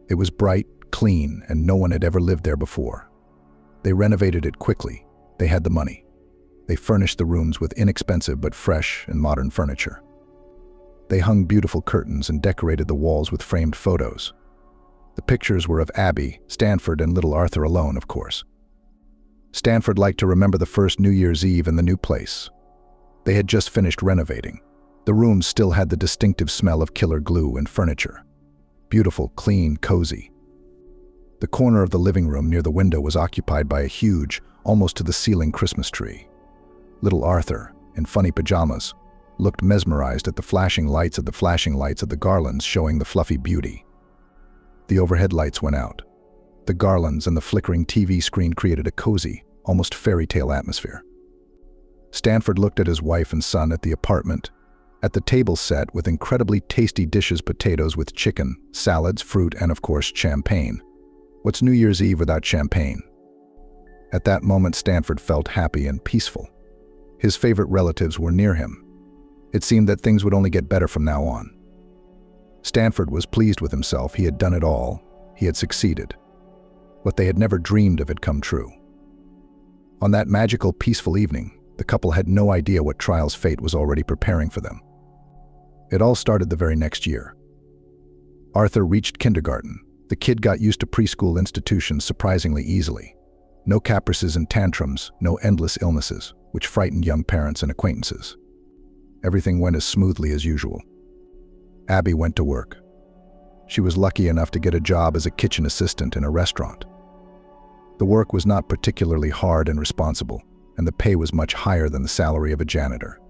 It was bright, clean, and no one had ever lived there before. They renovated it quickly. They had the money. They furnished the rooms with inexpensive but fresh and modern furniture. They hung beautiful curtains and decorated the walls with framed photos. The pictures were of Abby, Stanford, and little Arthur alone, of course. Stanford liked to remember the first New Year's Eve in the new place. They had just finished renovating. The rooms still had the distinctive smell of killer glue and furniture. Beautiful, clean, cozy. The corner of the living room near the window was occupied by a huge, almost to the ceiling Christmas tree. Little Arthur, in funny pajamas, looked mesmerized at the flashing lights of the garlands showing the fluffy beauty. The overhead lights went out. The garlands and the flickering TV screen created a cozy, almost fairy tale atmosphere. Stanford looked at his wife and son at the apartment, at the table set with incredibly tasty dishes, potatoes with chicken, salads, fruit, and of course, champagne. What's New Year's Eve without champagne? At that moment, Stanford felt happy and peaceful. His favorite relatives were near him. It seemed that things would only get better from now on. Stanford was pleased with himself. He had done it all. He had succeeded. What they had never dreamed of had come true. On that magical, peaceful evening, the couple had no idea what trials fate was already preparing for them. It all started the very next year. Arthur reached kindergarten. The kid got used to preschool institutions surprisingly easily. No caprices and tantrums, no endless illnesses, which frightened young parents and acquaintances. Everything went as smoothly as usual. Abby went to work. She was lucky enough to get a job as a kitchen assistant in a restaurant. The work was not particularly hard and responsible, and the pay was much higher than the salary of a janitor.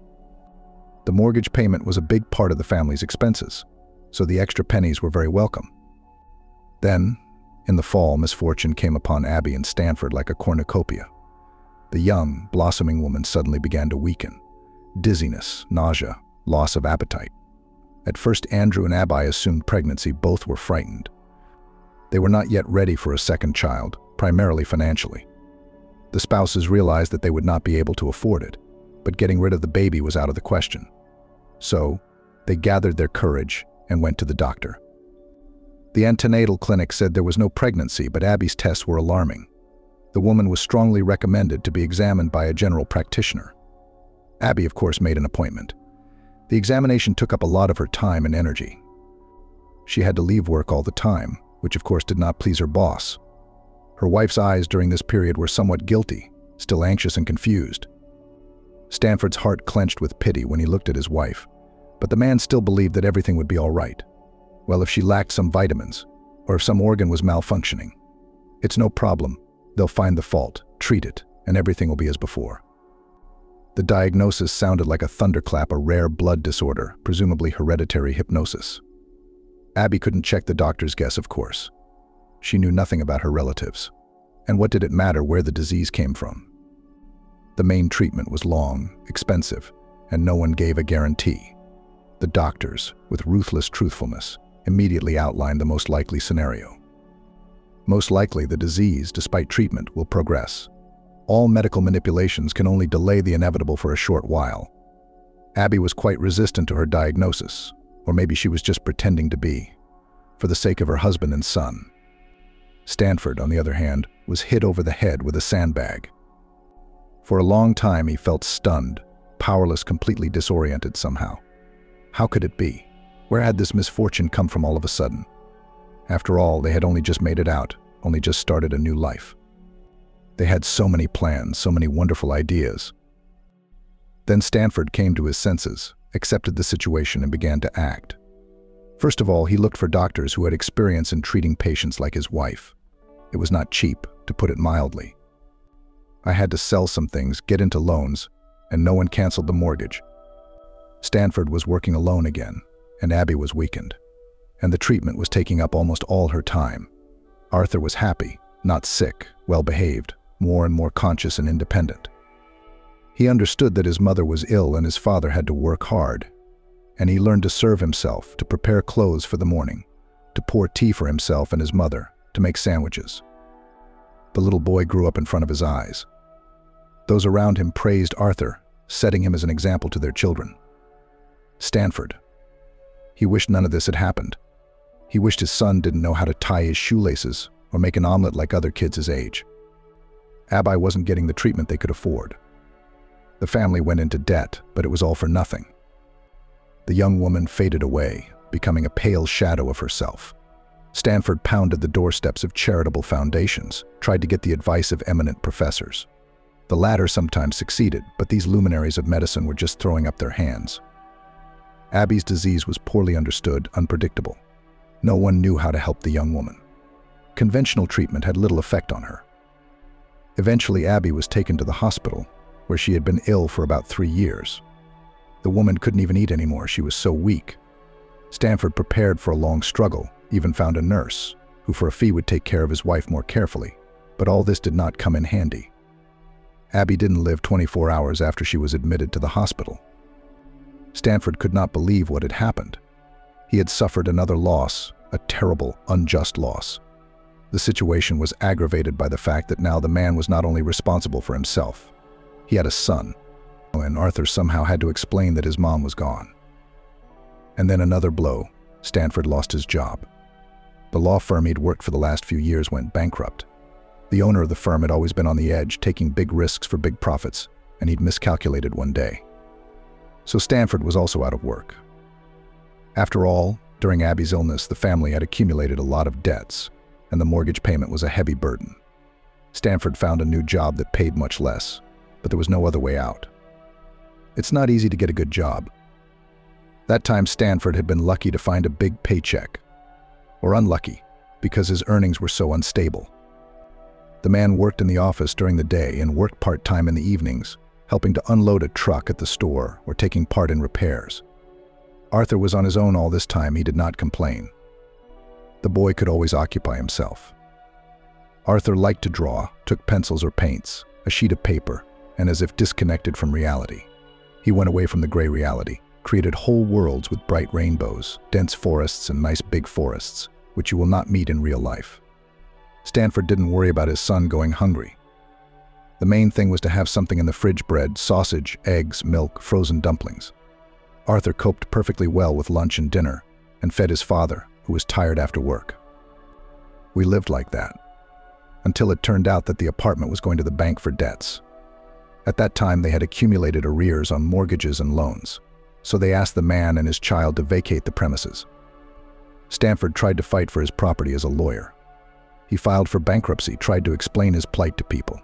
The mortgage payment was a big part of the family's expenses, so the extra pennies were very welcome. Then, in the fall, misfortune came upon Abby and Stanford like a cornucopia. The young, blossoming woman suddenly began to weaken. Dizziness, nausea, loss of appetite. At first, Andrew and Abby assumed pregnancy. Both were frightened. They were not yet ready for a second child, primarily financially. The spouses realized that they would not be able to afford it, but getting rid of the baby was out of the question. So, they gathered their courage and went to the doctor. The antenatal clinic said there was no pregnancy, but Abby's tests were alarming. The woman was strongly recommended to be examined by a general practitioner. Abby, of course, made an appointment. The examination took up a lot of her time and energy. She had to leave work all the time, which of course did not please her boss. Her wife's eyes during this period were somewhat guilty, still anxious and confused. Stanford's heart clenched with pity when he looked at his wife, but the man still believed that everything would be all right. Well, if she lacked some vitamins, or if some organ was malfunctioning, it's no problem. They'll find the fault, treat it, and everything will be as before. The diagnosis sounded like a thunderclap, a rare blood disorder, presumably hereditary hypnosis. Abby couldn't check the doctor's guess, of course. She knew nothing about her relatives. And what did it matter where the disease came from? The main treatment was long, expensive, and no one gave a guarantee. The doctors, with ruthless truthfulness, immediately outlined the most likely scenario. Most likely, the disease, despite treatment, will progress. All medical manipulations can only delay the inevitable for a short while. Abby was quite resistant to her diagnosis, or maybe she was just pretending to be, for the sake of her husband and son. Stanford, on the other hand, was hit over the head with a sandbag. For a long time, he felt stunned, powerless, completely disoriented somehow. How could it be? Where had this misfortune come from all of a sudden? After all, they had only just made it out, only just started a new life. They had so many plans, so many wonderful ideas. Then Stanford came to his senses, accepted the situation and began to act. First of all, he looked for doctors who had experience in treating patients like his wife. It was not cheap, to put it mildly. I had to sell some things, get into loans, and no one canceled the mortgage. Stanford was working alone again, and Abby was weakened. And the treatment was taking up almost all her time. Arthur was happy, not sick, well-behaved, more and more conscious and independent. He understood that his mother was ill and his father had to work hard. And he learned to serve himself, to prepare clothes for the morning, to pour tea for himself and his mother, to make sandwiches. The little boy grew up in front of his eyes. Those around him praised Arthur, setting him as an example to their children. Stanford. He wished none of this had happened. He wished his son didn't know how to tie his shoelaces or make an omelet like other kids his age. Abby wasn't getting the treatment they could afford. The family went into debt, but it was all for nothing. The young woman faded away, becoming a pale shadow of herself. Stanford pounded the doorsteps of charitable foundations, tried to get the advice of eminent professors. The latter sometimes succeeded, but these luminaries of medicine were just throwing up their hands. Abby's disease was poorly understood, unpredictable. No one knew how to help the young woman. Conventional treatment had little effect on her. Eventually, Abby was taken to the hospital, where she had been ill for about 3 years. The woman couldn't even eat anymore, she was so weak. Stanford prepared for a long struggle, even found a nurse, who for a fee would take care of his wife more carefully. But all this did not come in handy. Abby didn't live 24 hours after she was admitted to the hospital. Stanford could not believe what had happened. He had suffered another loss, a terrible, unjust loss. The situation was aggravated by the fact that now the man was not only responsible for himself, he had a son, and Arthur somehow had to explain that his mom was gone. And then another blow. Stanford lost his job. The law firm he'd worked for the last few years went bankrupt. The owner of the firm had always been on the edge, taking big risks for big profits, and he'd miscalculated one day. So Stanford was also out of work. After all, during Abby's illness, the family had accumulated a lot of debts, and the mortgage payment was a heavy burden. Stanford found a new job that paid much less, but there was no other way out. It's not easy to get a good job. That time Stanford had been lucky to find a big paycheck, or unlucky, because his earnings were so unstable. The man worked in the office during the day and worked part-time in the evenings, helping to unload a truck at the store or taking part in repairs. Arthur was on his own all this time. He did not complain. The boy could always occupy himself. Arthur liked to draw, took pencils or paints, a sheet of paper, and as if disconnected from reality. He went away from the gray reality, created whole worlds with bright rainbows, dense forests and nice big forests, which you will not meet in real life. Stanford didn't worry about his son going hungry. The main thing was to have something in the fridge: bread, sausage, eggs, milk, frozen dumplings. Arthur coped perfectly well with lunch and dinner, and fed his father, who was tired after work. We lived like that, until it turned out that the apartment was going to the bank for debts. At that time, they had accumulated arrears on mortgages and loans, so they asked the man and his child to vacate the premises. Stanford tried to fight for his property as a lawyer. He filed for bankruptcy, tried to explain his plight to people,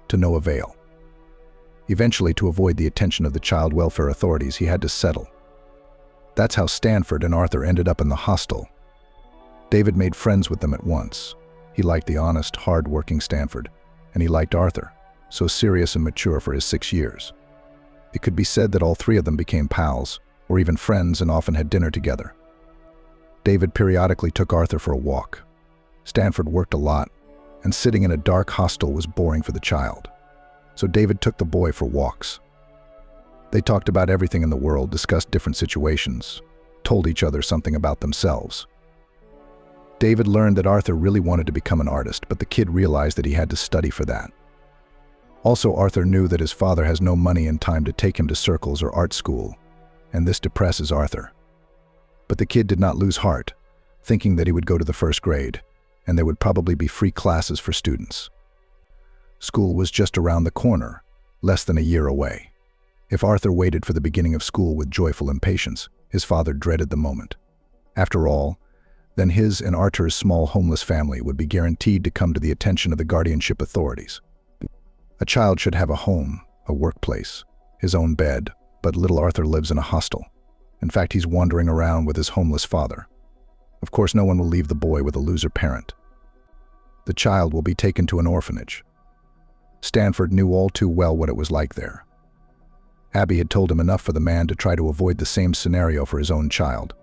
to no avail. Eventually, to avoid the attention of the child welfare authorities, he had to settle. That's how Stanford and Arthur ended up in the hostel. David made friends with them at once. He liked the honest, hard-working Stanford, and he liked Arthur, so serious and mature for his 6 years. It could be said that all three of them became pals, or even friends, and often had dinner together. David periodically took Arthur for a walk. Stanford worked a lot, and sitting in a dark hostel was boring for the child. So David took the boy for walks. They talked about everything in the world, discussed different situations, told each other something about themselves. David learned that Arthur really wanted to become an artist, but the kid realized that he had to study for that. Also, Arthur knew that his father has no money and time to take him to circles or art school, and this depresses Arthur. But the kid did not lose heart, thinking that he would go to the first grade, and there would probably be free classes for students. School was just around the corner, less than a year away. If Arthur waited for the beginning of school with joyful impatience, his father dreaded the moment. After all, then his and Arthur's small homeless family would be guaranteed to come to the attention of the guardianship authorities. A child should have a home, a workplace, his own bed, but little Arthur lives in a hostel. In fact, he's wandering around with his homeless father. Of course, no one will leave the boy with a loser parent. The child will be taken to an orphanage. Stanford knew all too well what it was like there. Abby had told him enough for the man to try to avoid the same scenario for his own child.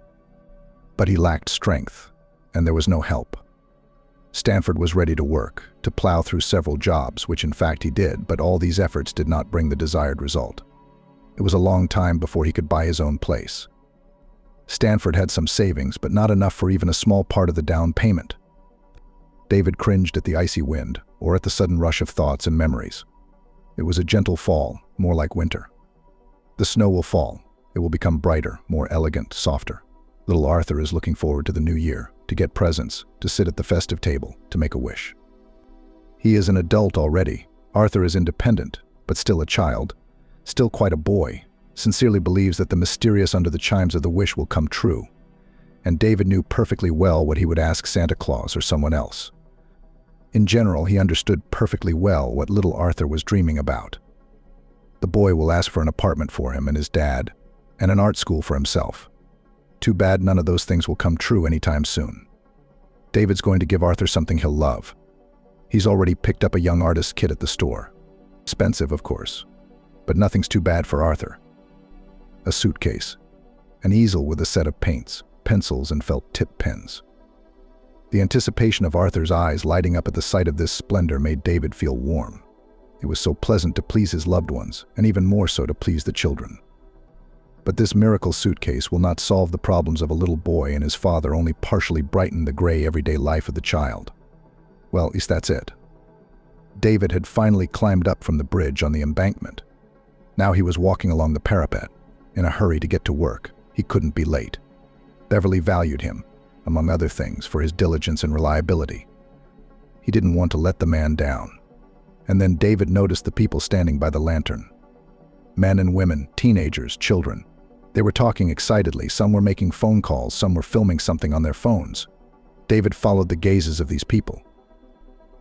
But he lacked strength, and there was no help. Stanford was ready to work, to plow through several jobs, which in fact he did, but all these efforts did not bring the desired result. It was a long time before he could buy his own place. Stanford had some savings, but not enough for even a small part of the down payment. David cringed at the icy wind, or at the sudden rush of thoughts and memories. It was a gentle fall, more like winter. The snow will fall. It will become brighter, more elegant, softer. Little Arthur is looking forward to the new year, to get presents, to sit at the festive table, to make a wish. He is an adult already. Arthur is independent, but still a child, still quite a boy, sincerely believes that the mysterious under the chimes of the wish will come true. And David knew perfectly well what he would ask Santa Claus or someone else. In general, he understood perfectly well what little Arthur was dreaming about. The boy will ask for an apartment for him and his dad, and an art school for himself. Too bad none of those things will come true anytime soon. David's going to give Arthur something he'll love. He's already picked up a young artist kit at the store. Expensive, of course, but nothing's too bad for Arthur. A suitcase, an easel with a set of paints, pencils, and felt-tip pens. The anticipation of Arthur's eyes lighting up at the sight of this splendor made David feel warm. It was so pleasant to please his loved ones, and even more so to please the children. But this miracle suitcase will not solve the problems of a little boy, and his father only partially brighten the gray everyday life of the child. Well, at least that's it. David had finally climbed up from the bridge on the embankment. Now he was walking along the parapet, in a hurry to get to work. He couldn't be late. Beverly valued him, among other things, for his diligence and reliability. He didn't want to let the man down. And then David noticed the people standing by the lantern. Men and women, teenagers, children. They were talking excitedly. Some were making phone calls, some were filming something on their phones. David followed the gazes of these people.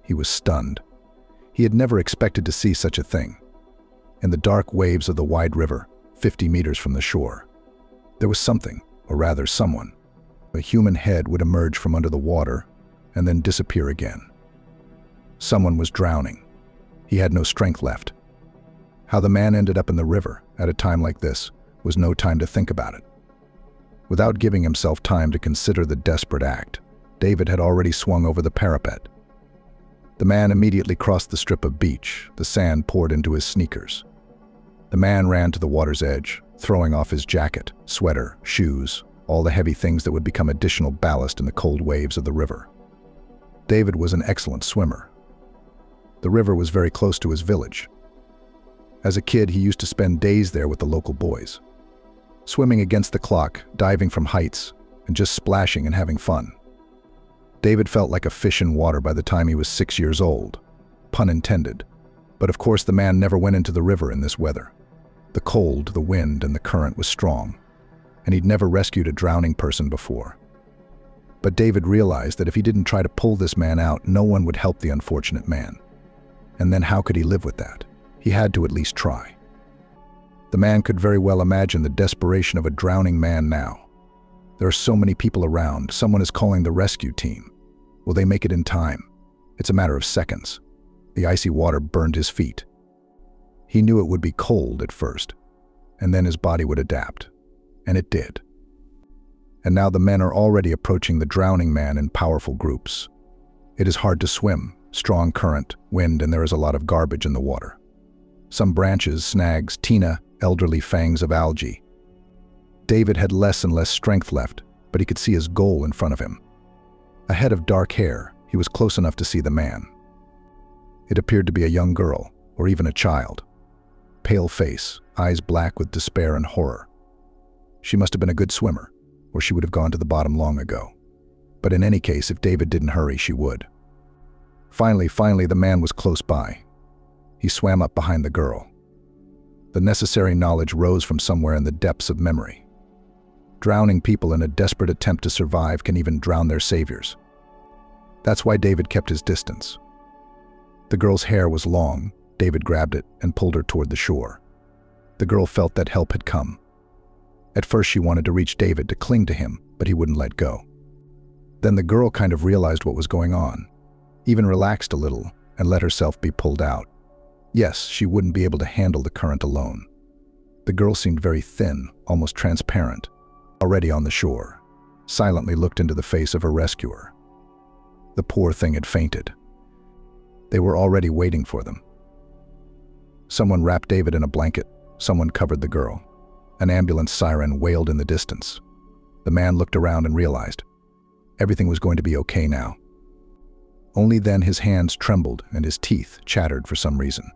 He was stunned. He had never expected to see such a thing. In the dark waves of the wide river, 50 meters from the shore, there was something, or rather someone. A human head would emerge from under the water and then disappear again. Someone was drowning. He had no strength left. How the man ended up in the river at a time like this was no time to think about it. Without giving himself time to consider the desperate act, David had already swung over the parapet. The man immediately crossed the strip of beach. The sand poured into his sneakers. The man ran to the water's edge, throwing off his jacket, sweater, shoes, all the heavy things that would become additional ballast in the cold waves of the river. David was an excellent swimmer. The river was very close to his village. As a kid, he used to spend days there with the local boys, swimming against the clock, diving from heights, and just splashing and having fun. David felt like a fish in water by the time he was 6 years old, pun intended. But of course the man never went into the river in this weather. The cold, the wind, and the current was strong, and he'd never rescued a drowning person before. But David realized that if he didn't try to pull this man out, no one would help the unfortunate man. And then how could he live with that? He had to at least try. The man could very well imagine the desperation of a drowning man now. There are so many people around. Someone is calling the rescue team. Will they make it in time? It's a matter of seconds. The icy water burned his feet. He knew it would be cold at first, and then his body would adapt. And it did. And now the men are already approaching the drowning man in powerful groups. It is hard to swim, strong current, wind, and there is a lot of garbage in the water. Some branches, snags, tina, elderly fangs of algae. David had less and less strength left, but he could see his goal in front of him. A head of dark hair, he was close enough to see the man. It appeared to be a young girl, or even a child. Pale face, eyes black with despair and horror. She must have been a good swimmer, or she would have gone to the bottom long ago. But in any case, if David didn't hurry, she would. Finally, the man was close by. He swam up behind the girl. The necessary knowledge rose from somewhere in the depths of memory. Drowning people in a desperate attempt to survive can even drown their saviors. That's why David kept his distance. The girl's hair was long. David grabbed it and pulled her toward the shore. The girl felt that help had come. At first she wanted to reach David to cling to him, but he wouldn't let go. Then the girl kind of realized what was going on, even relaxed a little and let herself be pulled out. Yes, she wouldn't be able to handle the current alone. The girl seemed very thin, almost transparent, already on the shore, silently looked into the face of her rescuer. The poor thing had fainted. They were already waiting for them. Someone wrapped David in a blanket. Someone covered the girl. An ambulance siren wailed in the distance. The man looked around and realized everything was going to be okay now. Only then his hands trembled and his teeth chattered for some reason.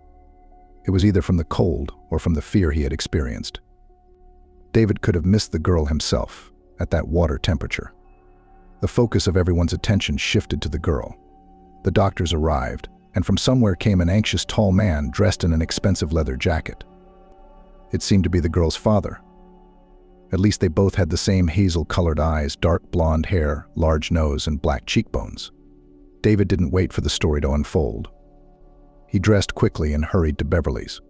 It was either from the cold or from the fear he had experienced. David could have missed the girl himself at that water temperature. The focus of everyone's attention shifted to the girl. The doctors arrived, and from somewhere came an anxious tall man dressed in an expensive leather jacket. It seemed to be the girl's father. At least they both had the same hazel-colored eyes, dark blonde hair, large nose, and black cheekbones. David didn't wait for the story to unfold. He dressed quickly and hurried to Beverly's.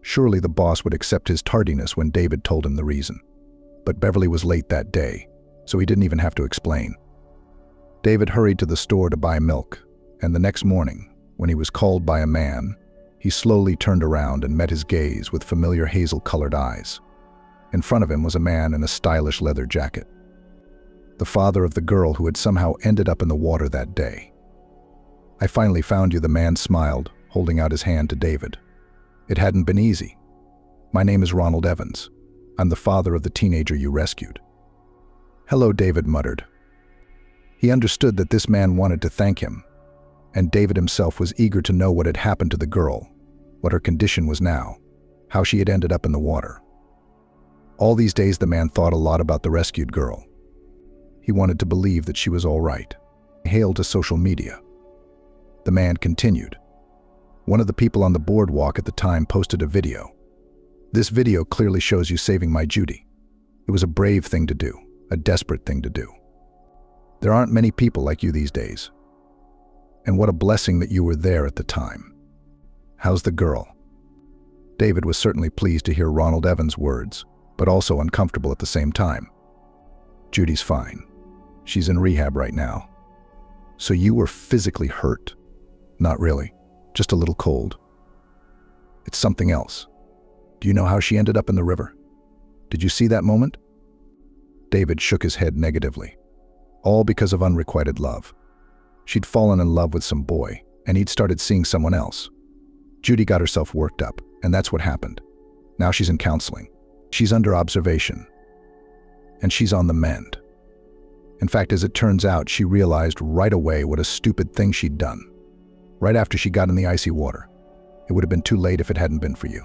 Surely the boss would accept his tardiness when David told him the reason. But Beverly was late that day, so he didn't even have to explain. David hurried to the store to buy milk, and the next morning, when he was called by a man, he slowly turned around and met his gaze with familiar hazel-colored eyes. In front of him was a man in a stylish leather jacket. The father of the girl who had somehow ended up in the water that day. "I finally found you," the man smiled, holding out his hand to David. "It hadn't been easy. My name is Ronald Evans. I'm the father of the teenager you rescued." "Hello," David muttered. He understood that this man wanted to thank him, and David himself was eager to know what had happened to the girl, what her condition was now, how she had ended up in the water. All these days the man thought a lot about the rescued girl. He wanted to believe that she was all right. He hailed to social media. The man continued. "One of the people on the boardwalk at the time posted a video. This video clearly shows you saving my Judy. It was a brave thing to do, a desperate thing to do. There aren't many people like you these days. And what a blessing that you were there at the time. How's the girl?" David was certainly pleased to hear Ronald Evans' words, but also uncomfortable at the same time. "Judy's fine. She's in rehab right now." "So you were physically hurt?" "Not really. Just a little cold." "It's something else. Do you know how she ended up in the river? Did you see that moment?" David shook his head negatively. All because of unrequited love. She'd fallen in love with some boy, and he'd started seeing someone else. Judy got herself worked up, and that's what happened. Now she's in counseling. She's under observation. And she's on the mend. In fact, as it turns out, she realized right away what a stupid thing she'd done. Right after she got in the icy water. It would have been too late if it hadn't been for you.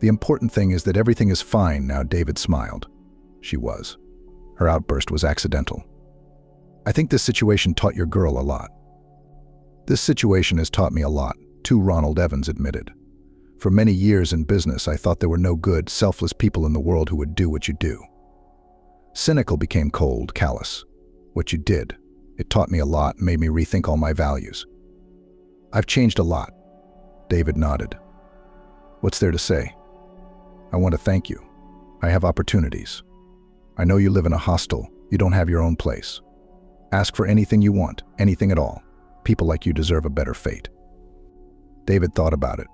"The important thing is that everything is fine now," David smiled. She was. Her outburst was accidental. "I think this situation taught your girl a lot." "This situation has taught me a lot," too, Ronald Evans admitted. "For many years in business, I thought there were no good, selfless people in the world who would do what you do. Cynical became cold, callous. What you did, it taught me a lot, made me rethink all my values. I've changed a lot." David nodded. "What's there to say?" "I want to thank you. I have opportunities. I know you live in a hostel. You don't have your own place. Ask for anything you want, anything at all. People like you deserve a better fate." David thought about it.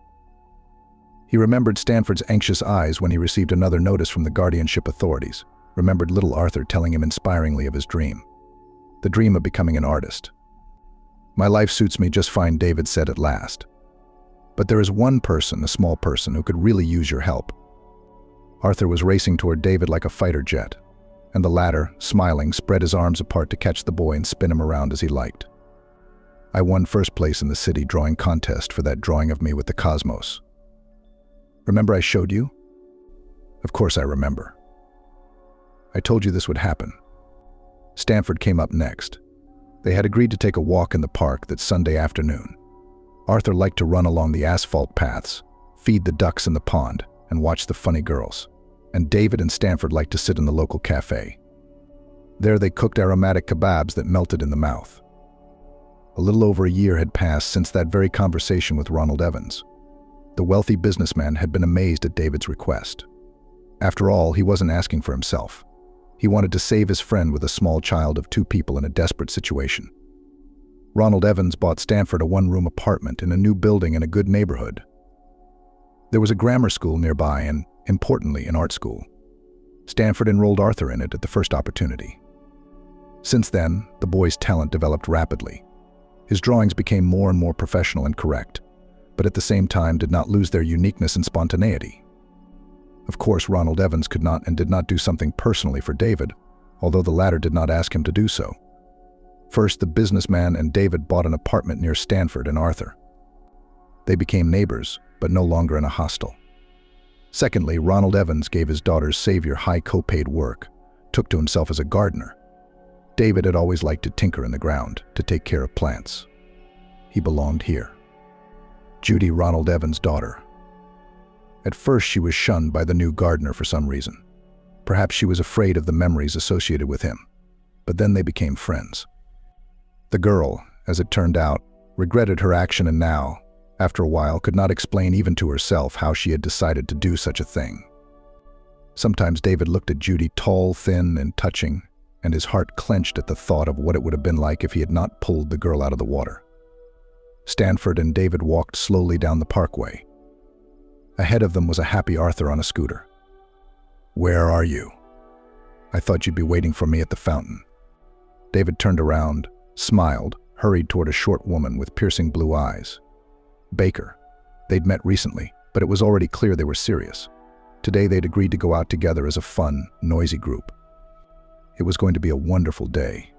He remembered Stanford's anxious eyes when he received another notice from the guardianship authorities, remembered little Arthur telling him inspiringly of his dream. The dream of becoming an artist. "My life suits me just fine," David said at last. "But there is one person, a small person, who could really use your help." Arthur was racing toward David like a fighter jet, and the latter, smiling, spread his arms apart to catch the boy and spin him around as he liked. "I won first place in the city drawing contest for that drawing of me with the cosmos. Remember I showed you?" "Of course I remember. I told you this would happen." Stanford came up next. They had agreed to take a walk in the park that Sunday afternoon. Arthur liked to run along the asphalt paths, feed the ducks in the pond, and watch the funny girls. And David and Stanford liked to sit in the local cafe. There they cooked aromatic kebabs that melted in the mouth. A little over a year had passed since that very conversation with Ronald Evans. The wealthy businessman had been amazed at David's request. After all, he wasn't asking for himself. He wanted to save his friend with a small child of 2 people in a desperate situation. Ronald Evans bought Stanford a 1-room apartment in a new building in a good neighborhood. There was a grammar school nearby and, importantly, an art school. Stanford enrolled Arthur in it at the first opportunity. Since then, the boy's talent developed rapidly. His drawings became more and more professional and correct, but at the same time did not lose their uniqueness and spontaneity. Of course, Ronald Evans could not and did not do something personally for David, although the latter did not ask him to do so. First, the businessman and David bought an apartment near Stanford and Arthur. They became neighbors, but no longer in a hostel. Secondly, Ronald Evans gave his daughter's savior high co-paid work, took to himself as a gardener. David had always liked to tinker in the ground, to take care of plants. He belonged here. Judy, Ronald Evans' daughter. At first, she was shunned by the new gardener for some reason. Perhaps she was afraid of the memories associated with him, but then they became friends. The girl, as it turned out, regretted her action and now, after a while, could not explain even to herself how she had decided to do such a thing. Sometimes David looked at Judy, tall, thin, and touching, and his heart clenched at the thought of what it would have been like if he had not pulled the girl out of the water. Stanford and David walked slowly down the parkway. Ahead of them was a happy Arthur on a scooter. "Where are you? I thought you'd be waiting for me at the fountain." David turned around, smiled, hurried toward a short woman with piercing blue eyes. Baker. They'd met recently, but it was already clear they were serious. Today they'd agreed to go out together as a fun, noisy group. It was going to be a wonderful day.